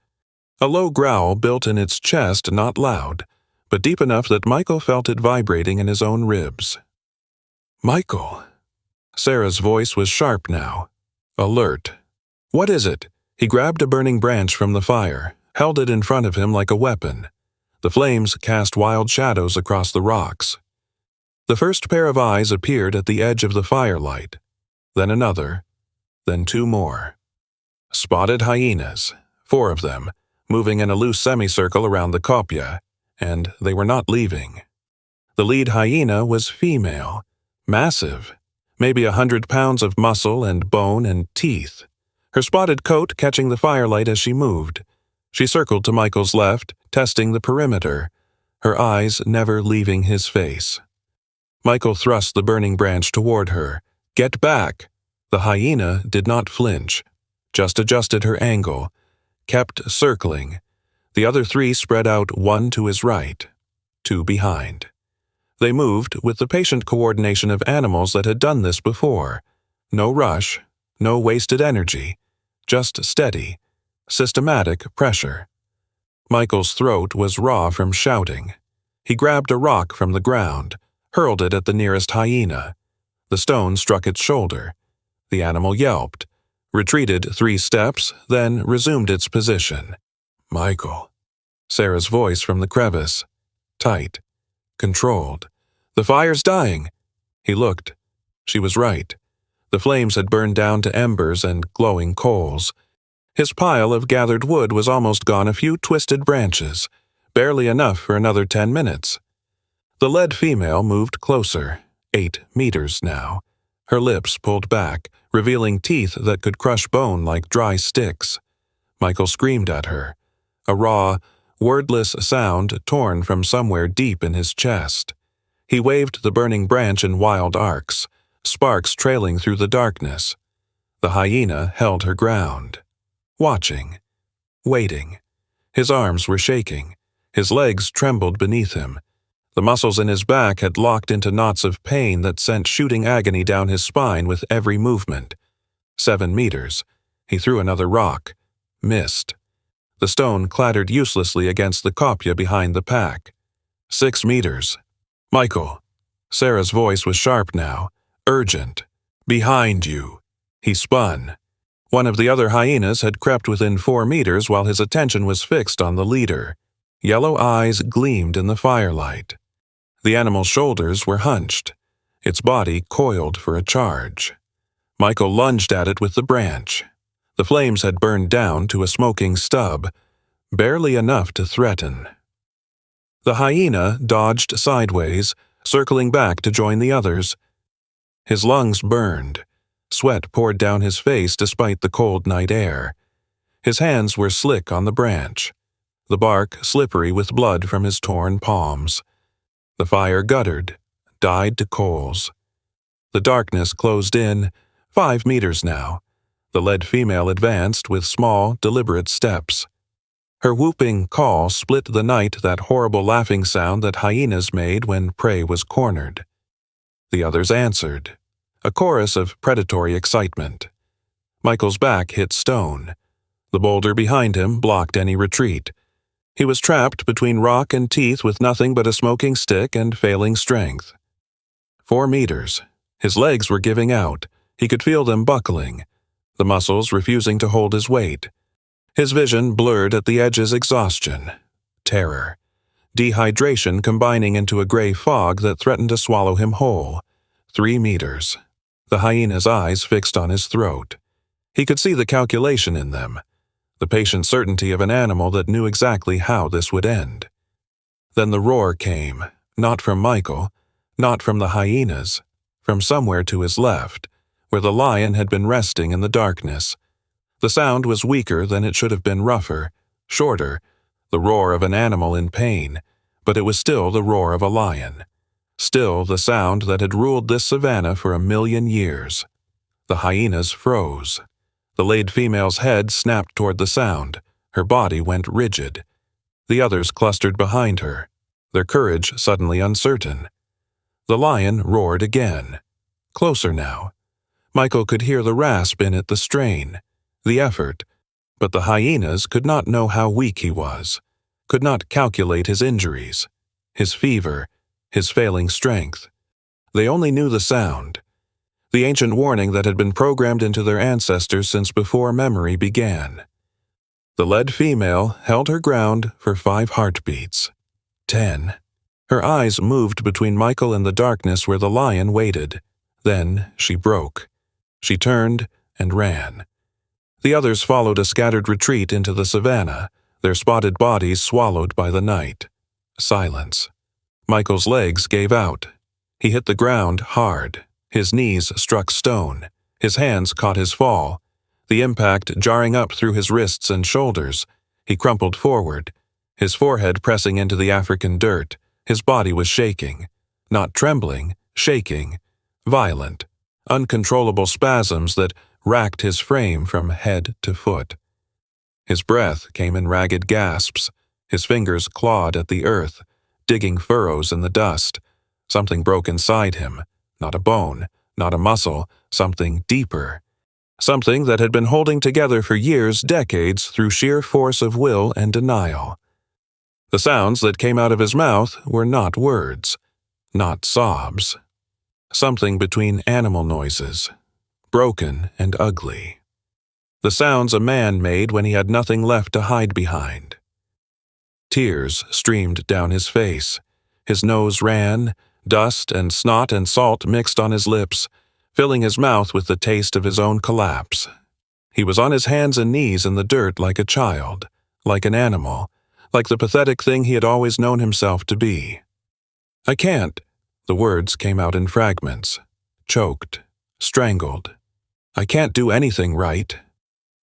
A low growl built in its chest, not loud, but deep enough that Michael felt it vibrating in his own ribs. Michael. Sarah's voice was sharp now, alert. What is it? He grabbed a burning branch from the fire, held it in front of him like a weapon. The flames cast wild shadows across the rocks. The first pair of eyes appeared at the edge of the firelight, then another, then two more. Spotted hyenas, 4 of them, moving in a loose semicircle around the kopje, and they were not leaving. The lead hyena was female, massive, maybe 100 pounds of muscle and bone and teeth, her spotted coat catching the firelight as she moved. She circled to Michael's left, testing the perimeter, her eyes never leaving his face. Michael thrust the burning branch toward her. Get back! The hyena did not flinch, just adjusted her angle, kept circling. The other 3 spread out, 1 to his right, 2 behind. They moved with the patient coordination of animals that had done this before. No rush, no wasted energy, just steady, systematic pressure. Michael's throat was raw from shouting. He grabbed a rock from the ground, hurled it at the nearest hyena. The stone struck its shoulder. The animal yelped, retreated 3 steps, then resumed its position. Michael. Sarah's voice from the crevice. Tight. Controlled. The fire's dying. He looked. She was right. The flames had burned down to embers and glowing coals. His pile of gathered wood was almost gone, a few twisted branches, barely enough for another 10 minutes. The lead female moved closer, 8 meters now, her lips pulled back, revealing teeth that could crush bone like dry sticks. Michael screamed at her, a raw, wordless sound torn from somewhere deep in his chest. He waved the burning branch in wild arcs, sparks trailing through the darkness. The hyena held her ground, watching, waiting. His arms were shaking. His legs trembled beneath him. The muscles in his back had locked into knots of pain that sent shooting agony down his spine with every movement. 7 meters. He threw another rock. Missed. The stone clattered uselessly against the kopje behind the pack. 6 meters. Michael. Sarah's voice was sharp now, urgent. Behind you. He spun. One of the other hyenas had crept within 4 meters while his attention was fixed on the leader. Yellow eyes gleamed in the firelight. The animal's shoulders were hunched, its body coiled for a charge. Michael lunged at it with the branch. The flames had burned down to a smoking stub, barely enough to threaten. The hyena dodged sideways, circling back to join the others. His lungs burned. Sweat poured down his face despite the cold night air. His hands were slick on the branch, the bark slippery with blood from his torn palms. The fire guttered, died to coals. The darkness closed in, 5 meters now. The lead female advanced with small, deliberate steps. Her whooping call split the night, that horrible laughing sound that hyenas made when prey was cornered. The others answered, a chorus of predatory excitement. Michael's back hit stone. The boulder behind him blocked any retreat. He was trapped between rock and teeth with nothing but a smoking stick and failing strength. 4 meters. His legs were giving out. He could feel them buckling, the muscles refusing to hold his weight. His vision blurred at the edges. Exhaustion, terror, dehydration combining into a gray fog that threatened to swallow him whole. 3 meters. The hyena's eyes fixed on his throat. He could see the calculation in them, the patient certainty of an animal that knew exactly how this would end. Then the roar came, not from Michael, not from the hyenas, from somewhere to his left, where the lion had been resting in the darkness. The sound was weaker than it should have been, rougher, shorter, the roar of an animal in pain, but it was still the roar of a lion. Still the sound that had ruled this savanna for 1,000,000 years. The hyenas froze. The laid female's head snapped toward the sound. Her body went rigid. The others clustered behind her, their courage suddenly uncertain. The lion roared again. Closer now. Michael could hear the rasp in it, the strain, the effort, but the hyenas could not know how weak he was, could not calculate his injuries, his fever, his failing strength. They only knew the sound, the ancient warning that had been programmed into their ancestors since before memory began. The lead female held her ground for 5 heartbeats. 10. Her eyes moved between Michael and the darkness where the lion waited. Then she broke. She turned and ran. The others followed a scattered retreat into the savanna, their spotted bodies swallowed by the night. Silence. Michael's legs gave out. He hit the ground hard. His knees struck stone. His hands caught his fall, the impact jarring up through his wrists and shoulders. He crumpled forward, his forehead pressing into the African dirt. His body was shaking. Not trembling, shaking. Violent, uncontrollable spasms that racked his frame from head to foot. His breath came in ragged gasps. His fingers clawed at the earth, digging furrows in the dust. Something broke inside him. Not a bone, not a muscle, something deeper. Something that had been holding together for years, decades, through sheer force of will and denial. The sounds that came out of his mouth were not words, not sobs. Something between animal noises, broken and ugly. The sounds a man made when he had nothing left to hide behind. Tears streamed down his face. His nose ran, dust and snot and salt mixed on his lips, filling his mouth with the taste of his own collapse. He was on his hands and knees in the dirt like a child, like an animal, like the pathetic thing he had always known himself to be. "I can't." The words came out in fragments, choked, strangled. "I can't do anything right."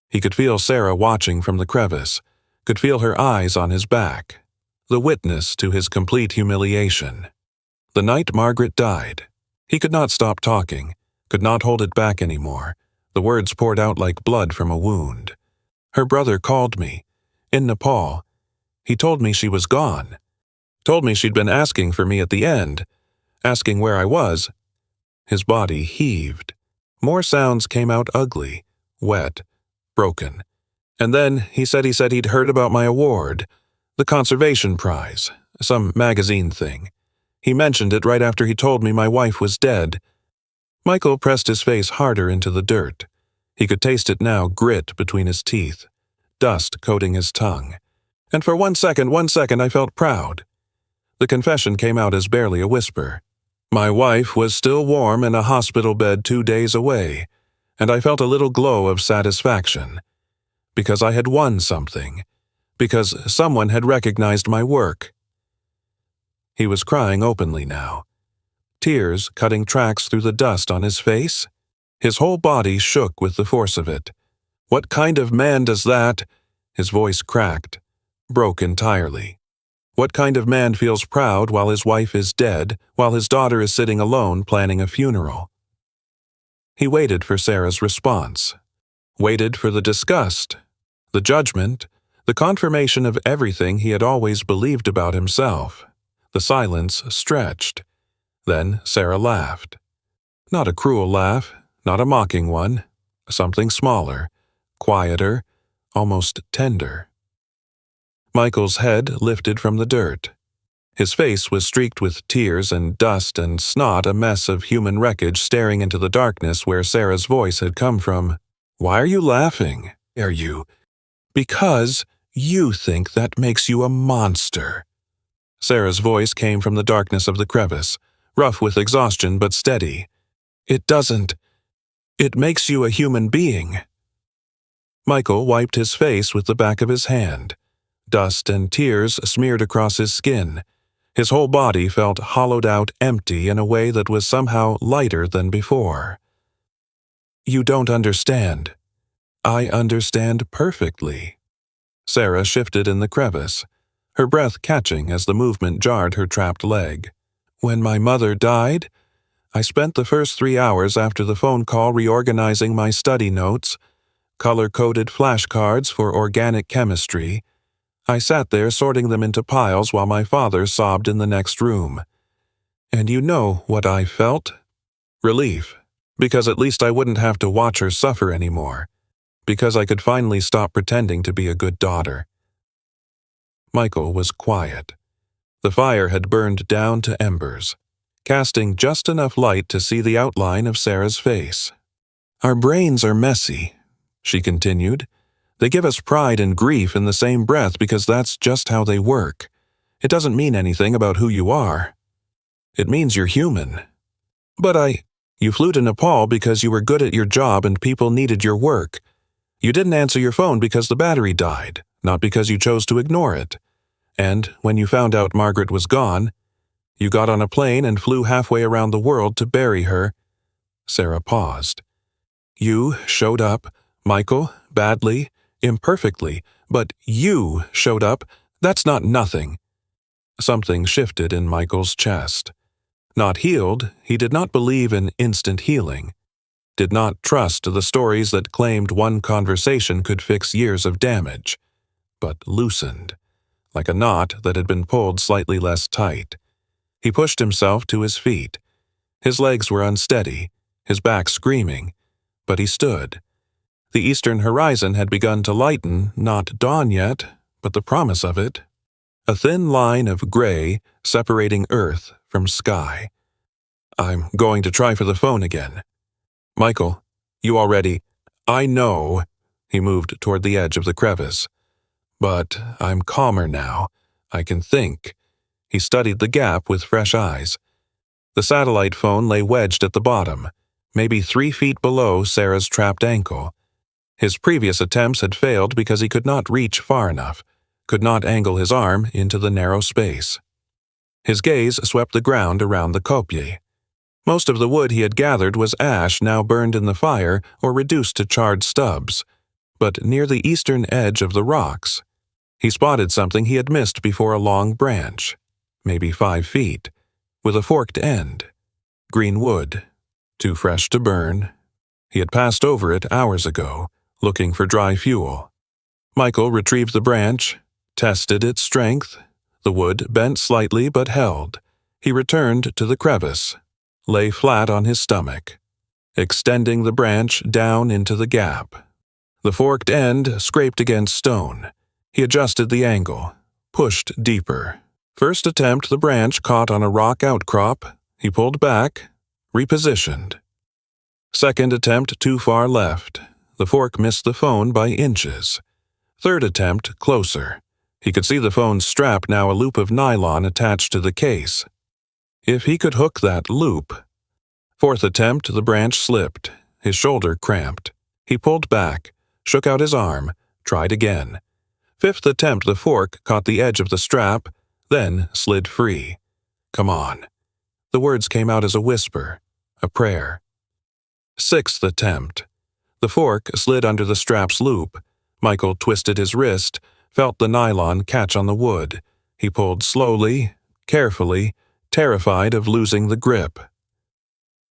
He could feel Sarah watching from the crevice, could feel her eyes on his back, the witness to his complete humiliation. The night Margaret died, he could not stop talking, could not hold it back anymore. The words poured out like blood from a wound. "Her brother called me, in Nepal. He told me she was gone. Told me she'd been asking for me at the end, asking where I was." His body heaved. More sounds came out ugly, wet, broken. And then he said he'd heard about my award, the conservation prize, some magazine thing. He mentioned it right after he told me my wife was dead. Michael pressed his face harder into the dirt. He could taste it now, grit between his teeth, dust coating his tongue. And for one second I felt proud. The confession came out as barely a whisper. My wife was still warm in a hospital bed 2 days away, and I felt a little glow of satisfaction. Because I had won something. Because someone had recognized my work. He was crying openly now. Tears cutting tracks through the dust on his face. His whole body shook with the force of it. "What kind of man does that?" His voice cracked, broke entirely. What kind of man feels proud while his wife is dead, while his daughter is sitting alone planning a funeral? He waited for Sarah's response. Waited for the disgust, the judgment, the confirmation of everything he had always believed about himself. The silence stretched. Then Sarah laughed. Not a cruel laugh, not a mocking one. Something smaller, quieter, almost tender. Michael's head lifted from the dirt. His face was streaked with tears and dust and snot, a mess of human wreckage staring into the darkness where Sarah's voice had come from. "Why are you laughing? Are you?" "Because you think that makes you a monster." Sarah's voice came from the darkness of the crevice, rough with exhaustion but steady. "It doesn't. It makes you a human being." Michael wiped his face with the back of his hand. Dust and tears smeared across his skin. His whole body felt hollowed out, empty in a way that was somehow lighter than before. "You don't understand." "I understand perfectly." Sarah shifted in the crevice, her breath catching as the movement jarred her trapped leg. "When my mother died, I spent the first 3 hours after the phone call reorganizing my study notes, color-coded flashcards for organic chemistry. I sat there sorting them into piles while my father sobbed in the next room. And you know what I felt? Relief. Because at least I wouldn't have to watch her suffer anymore. Because I could finally stop pretending to be a good daughter." Michael was quiet. The fire had burned down to embers, casting just enough light to see the outline of Sarah's face. "Our brains are messy," she continued. "They give us pride and grief in the same breath because that's just how they work. It doesn't mean anything about who you are. It means you're human." "But you flew to Nepal because you were good at your job and people needed your work. You didn't answer your phone because the battery died, not because you chose to ignore it. And when you found out Margaret was gone, you got on a plane and flew halfway around the world to bury her." Sarah paused. "You showed up, Michael, badly, imperfectly, but you showed up. That's not nothing." Something shifted in Michael's chest. Not healed, he did not believe in instant healing. Did not trust the stories that claimed one conversation could fix years of damage, but loosened, like a knot that had been pulled slightly less tight. He pushed himself to his feet. His legs were unsteady, his back screaming, but he stood. The eastern horizon had begun to lighten, not dawn yet, but the promise of it. A thin line of gray separating earth from sky. "I'm going to try for the phone again." "Michael, you already—" "I know." He moved toward the edge of the crevice. "But I'm calmer now. I can think." He studied the gap with fresh eyes. The satellite phone lay wedged at the bottom, maybe 3 feet below Sarah's trapped ankle. His previous attempts had failed because he could not reach far enough, could not angle his arm into the narrow space. His gaze swept the ground around the kopje. Most of the wood he had gathered was ash now burned in the fire or reduced to charred stubs. But near the eastern edge of the rocks, he spotted something he had missed before: a long branch, maybe 5 feet, with a forked end. Green wood, too fresh to burn. He had passed over it hours ago, looking for dry fuel. Michael retrieved the branch, tested its strength. The wood bent slightly but held. He returned to the crevice, lay flat on his stomach, extending the branch down into the gap. The forked end scraped against stone. He adjusted the angle, pushed deeper. First attempt, the branch caught on a rock outcrop. He pulled back, repositioned. Second attempt, too far left. The fork missed the phone by inches. Third attempt, closer. He could see the phone's strap, now a loop of nylon attached to the case. If he could hook that loop. Fourth attempt, the branch slipped. His shoulder cramped. He pulled back, shook out his arm, tried again. Fifth attempt, the fork caught the edge of the strap, then slid free. "Come on." The words came out as a whisper, a prayer. Sixth attempt. The fork slid under the strap's loop. Michael twisted his wrist, felt the nylon catch on the wood. He pulled slowly, carefully, terrified of losing the grip.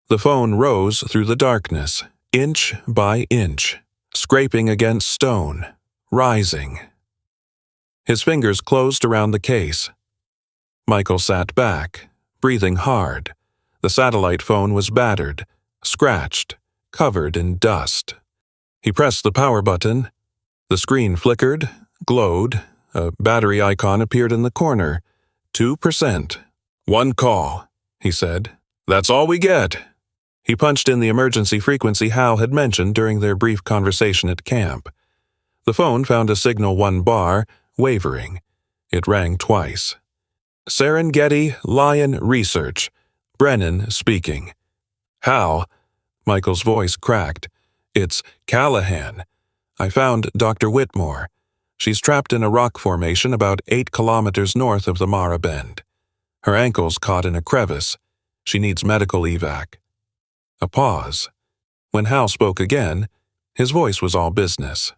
The phone rose through the darkness, inch by inch, scraping against stone, rising. His fingers closed around the case. Michael sat back, breathing hard. The satellite phone was battered, scratched, covered in dust. He pressed the power button. The screen flickered, glowed. A battery icon appeared in the corner. 2%. "One call," he said. "That's all we get." He punched in the emergency frequency Hal had mentioned during their brief conversation at camp. The phone found a signal 1 bar, wavering. It rang twice. "Serengeti Lion Research. Brennan speaking." "Hal," Michael's voice cracked. "It's Callahan. I found Dr. Whitmore. She's trapped in a rock formation about 8 kilometers north of the Mara Bend. Her ankle's caught in a crevice. She needs medical evac." A pause. When Hal spoke again, his voice was all business.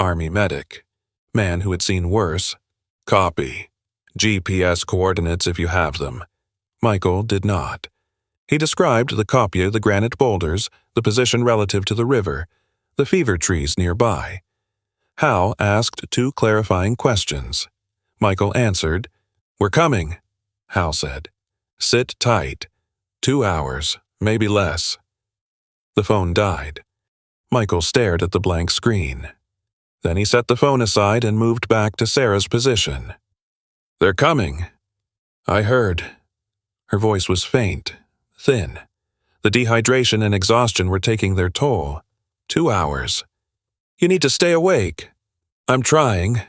"Army medic. Man who had seen worse." "Copy. GPS coordinates if you have them." Michael did not. He described the kopje, the granite boulders, the position relative to the river, the fever trees nearby. Hal asked 2 clarifying questions. Michael answered. "We're coming," Hal said. "Sit tight. 2 hours, maybe less." The phone died. Michael stared at the blank screen. Then he set the phone aside and moved back to Sarah's position. "They're coming." "I heard." Her voice was faint, thin. The dehydration and exhaustion were taking their toll. 2 hours. "You need to stay awake." "I'm trying."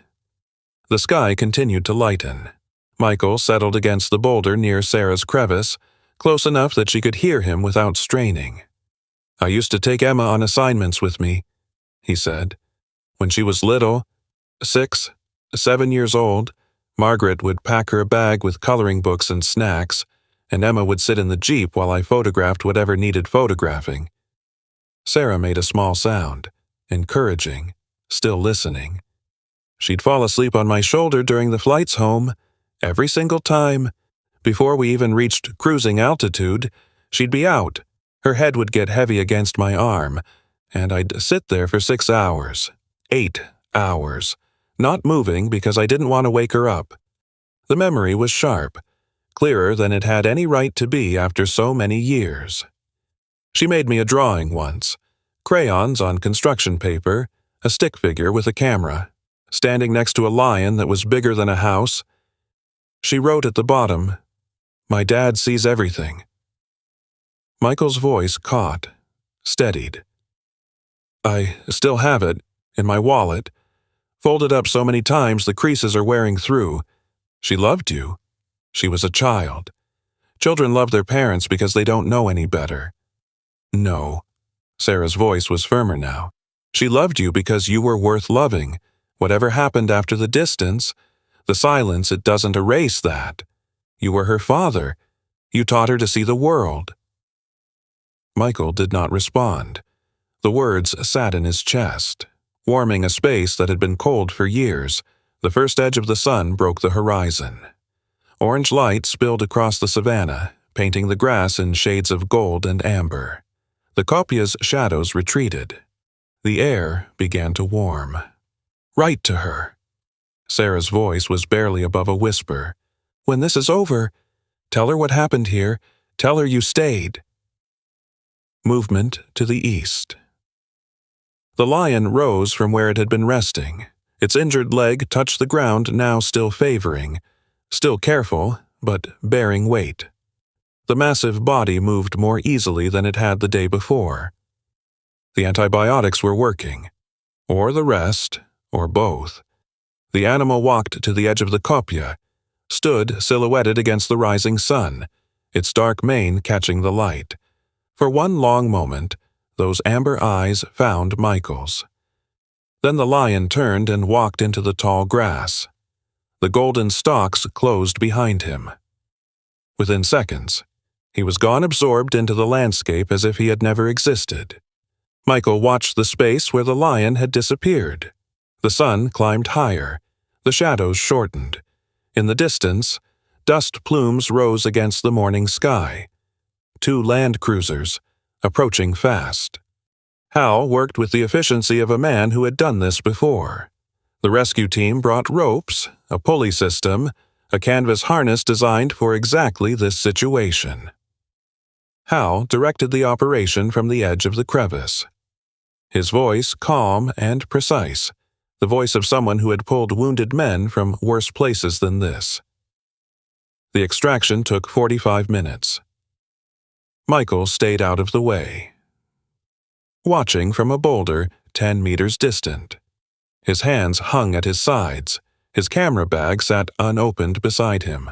The sky continued to lighten. Michael settled against the boulder near Sarah's crevice, close enough that she could hear him without straining. "I used to take Emma on assignments with me," he said. "When she was little, 6, 7 years old, Margaret would pack her a bag with coloring books and snacks, and Emma would sit in the Jeep while I photographed whatever needed photographing." Sarah made a small sound, encouraging, still listening. "She'd fall asleep on my shoulder during the flights home. Every single time. Before we even reached cruising altitude, she'd be out. Her head would get heavy against my arm, and I'd sit there for 6 hours. 8 hours. Not moving because I didn't want to wake her up." The memory was sharp, clearer than it had any right to be after so many years. "She made me a drawing once. Crayons on construction paper, a stick figure with a camera, standing next to a lion that was bigger than a house. She wrote at the bottom, 'My dad sees everything.'" Michael's voice caught, steadied. "I still have it, in my wallet. Folded up so many times the creases are wearing through. She loved you. She was a child. Children love their parents because they don't know any better." "No." Sarah's voice was firmer now. "She loved you because you were worth loving. Whatever happened after the distance, the silence, it doesn't erase that. You were her father. You taught her to see the world." Michael did not respond. The words sat in his chest, warming a space that had been cold for years. The first edge of the sun broke the horizon. Orange light spilled across the savanna, painting the grass in shades of gold and amber. The kopje's shadows retreated. The air began to warm. "Write to her." Sarah's voice was barely above a whisper. "When this is over, tell her what happened here. Tell her you stayed." Movement to the east. The lion rose from where it had been resting. Its injured leg touched the ground, now still favoring. Still careful, but bearing weight. The massive body moved more easily than it had the day before. The antibiotics were working. Or the rest, or both. The animal walked to the edge of the kopje, stood silhouetted against the rising sun, its dark mane catching the light. For one long moment, those amber eyes found Michael's. Then the lion turned and walked into the tall grass. The golden stalks closed behind him. Within seconds, he was gone, absorbed into the landscape as if he had never existed. Michael watched the space where the lion had disappeared. The sun climbed higher. The shadows shortened. In the distance, dust plumes rose against the morning sky. 2 land cruisers, approaching fast. Hal worked with the efficiency of a man who had done this before. The rescue team brought ropes, a pulley system, a canvas harness designed for exactly this situation. Hal directed the operation from the edge of the crevice. His voice calm and precise, the voice of someone who had pulled wounded men from worse places than this. The extraction took 45 minutes. Michael stayed out of the way, watching from a boulder 10 meters distant. His hands hung at his sides. His camera bag sat unopened beside him.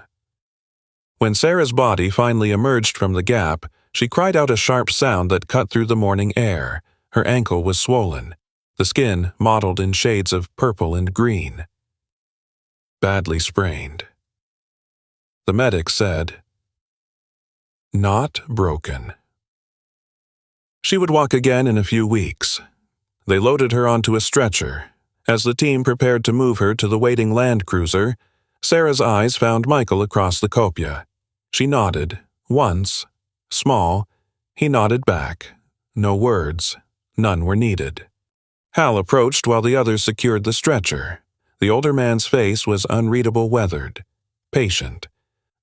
When Sarah's body finally emerged from the gap, she cried out a sharp sound that cut through the morning air. Her ankle was swollen, the skin mottled in shades of purple and green. Badly sprained. The medic said, "Not broken." She would walk again in a few weeks. They loaded her onto a stretcher. As the team prepared to move her to the waiting land cruiser, Sarah's eyes found Michael across the copia. She nodded, once, small. He nodded back. No words. None were needed. Hal approached while the others secured the stretcher. The older man's face was unreadable weathered, patient,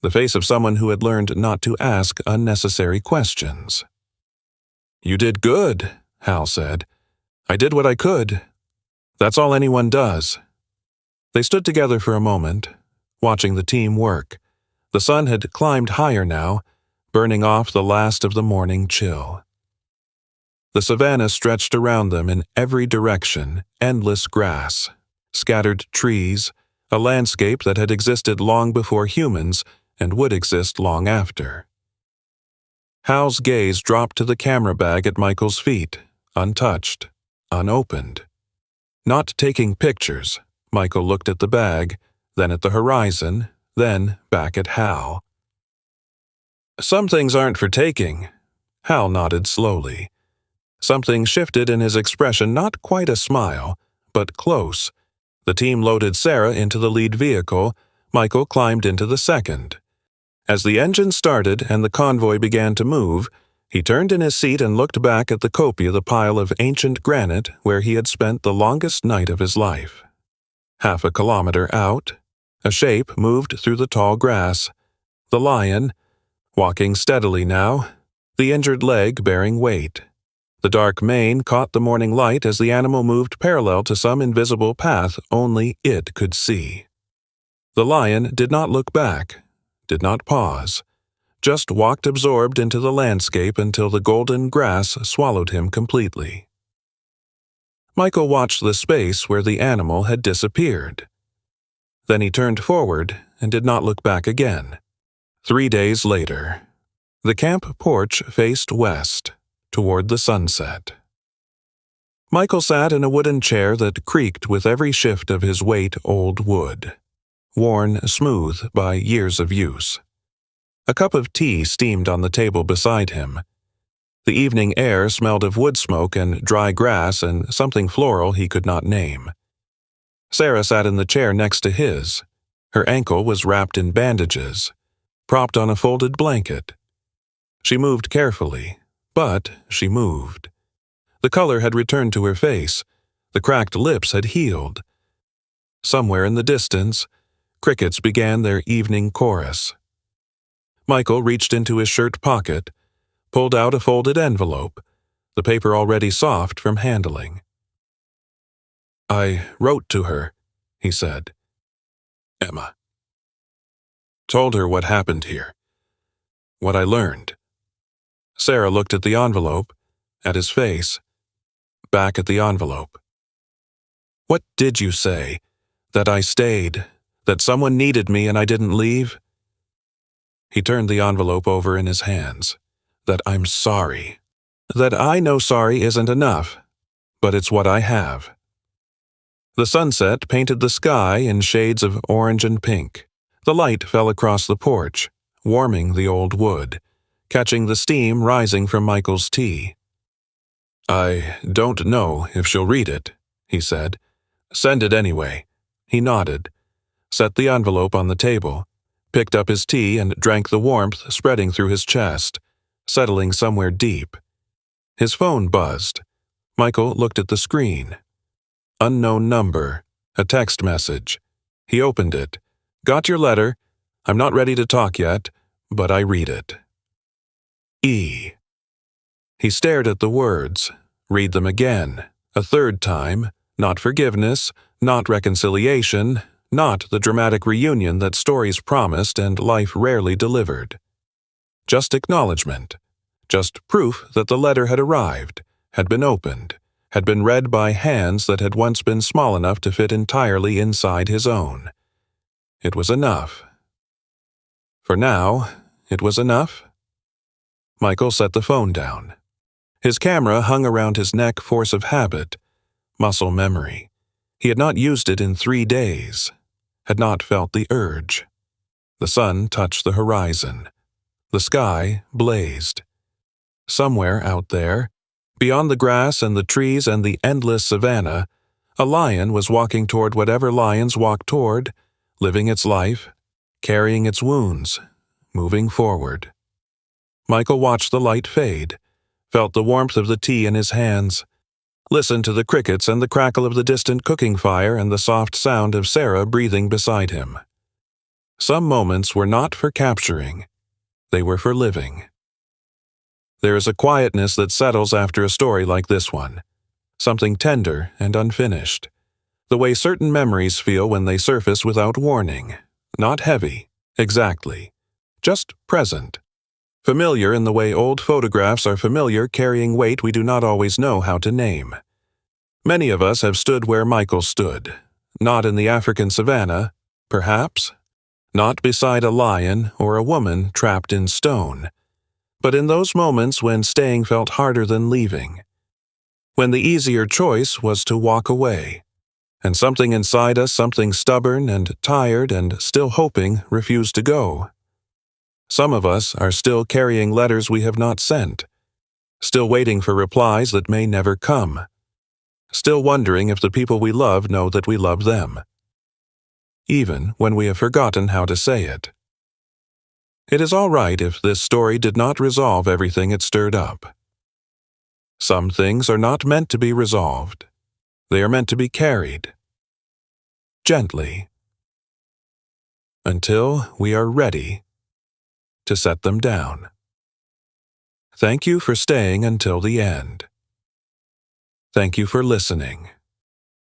the face of someone who had learned not to ask unnecessary questions. "You did good," Hal said. "I did what I could. That's all anyone does." They stood together for a moment, watching the team work. The sun had climbed higher now, burning off the last of the morning chill. The savanna stretched around them in every direction, endless grass, scattered trees, a landscape that had existed long before humans and would exist long after. Hal's gaze dropped to the camera bag at Michael's feet, untouched, unopened. Not taking pictures, Michael looked at the bag, then at the horizon, then back at Hal. "Some things aren't for taking." Hal nodded slowly. Something shifted in his expression, not quite a smile, but close. The team loaded Sarah into the lead vehicle. Michael climbed into the second. As the engine started and the convoy began to move, he turned in his seat and looked back at the copia, the pile of ancient granite where he had spent the longest night of his life. Half a kilometer out, a shape moved through the tall grass. The lion, walking steadily now, the injured leg bearing weight. The dark mane caught the morning light as the animal moved parallel to some invisible path only it could see. The lion did not look back, did not pause, just walked absorbed into the landscape until the golden grass swallowed him completely. Michael watched the space where the animal had disappeared. Then he turned forward and did not look back again. 3 days later, the camp porch faced west, toward the sunset. Michael sat in a wooden chair that creaked with every shift of his weight-old wood, worn smooth by years of use. A cup of tea steamed on the table beside him. The evening air smelled of wood smoke and dry grass and something floral he could not name. Sarah sat in the chair next to his. Her ankle was wrapped in bandages, propped on a folded blanket. She moved carefully, but she moved. The color had returned to her face. The cracked lips had healed. Somewhere in the distance, crickets began their evening chorus. Michael reached into his shirt pocket, pulled out a folded envelope, the paper already soft from handling. "I wrote to her," he said. "Emma. Told her what happened here. What I learned." Sarah looked at the envelope, at his face, back at the envelope. "What did you say? That I stayed? That someone needed me and I didn't leave?" He turned the envelope over in his hands. "That I'm sorry. That I know sorry isn't enough, but it's what I have." The sunset painted the sky in shades of orange and pink. The light fell across the porch, warming the old wood, catching the steam rising from Michael's tea. "I don't know if she'll read it," he said. "Send it anyway." He nodded. set the envelope on the table, picked up his tea and drank the warmth spreading through his chest, settling somewhere deep. His phone buzzed. Michael looked at the screen. Unknown number. A text message. He opened it. Got your letter. I'm not ready to talk yet, but I read it. E. He stared at the words. Read them again. A third time. Not forgiveness, not reconciliation, not the dramatic reunion that stories promised and life rarely delivered. Just acknowledgement. Just proof that the letter had arrived, had been opened, had been read by hands that had once been small enough to fit entirely inside his own. It was enough. For now, it was enough. Michael set the phone down. His camera hung around his neck, force of habit, muscle memory. He had not used it in 3 days, had not felt the urge. The sun touched the horizon. The sky blazed. Somewhere out there, beyond the grass and the trees and the endless savanna, a lion was walking toward whatever lions walk toward, living its life, carrying its wounds, moving forward. Michael watched the light fade, felt the warmth of the tea in his hands, listened to the crickets and the crackle of the distant cooking fire and the soft sound of Sarah breathing beside him. Some moments were not for capturing, they were for living. There is a quietness that settles after a story like this one, something tender and unfinished, the way certain memories feel when they surface without warning, not heavy, exactly, just present. Familiar in the way old photographs are familiar, carrying weight we do not always know how to name. Many of us have stood where Michael stood, not in the African savannah, perhaps, not beside a lion or a woman trapped in stone, but in those moments when staying felt harder than leaving, when the easier choice was to walk away, and something inside us, something stubborn and tired and still hoping, refused to go. Some of us are still carrying letters we have not sent, still waiting for replies that may never come, still wondering if the people we love know that we love them, even when we have forgotten how to say it. It is all right if this story did not resolve everything it stirred up. Some things are not meant to be resolved. They are meant to be carried, gently, until we are ready to set them down. Thank you for staying until the end. Thank you for listening.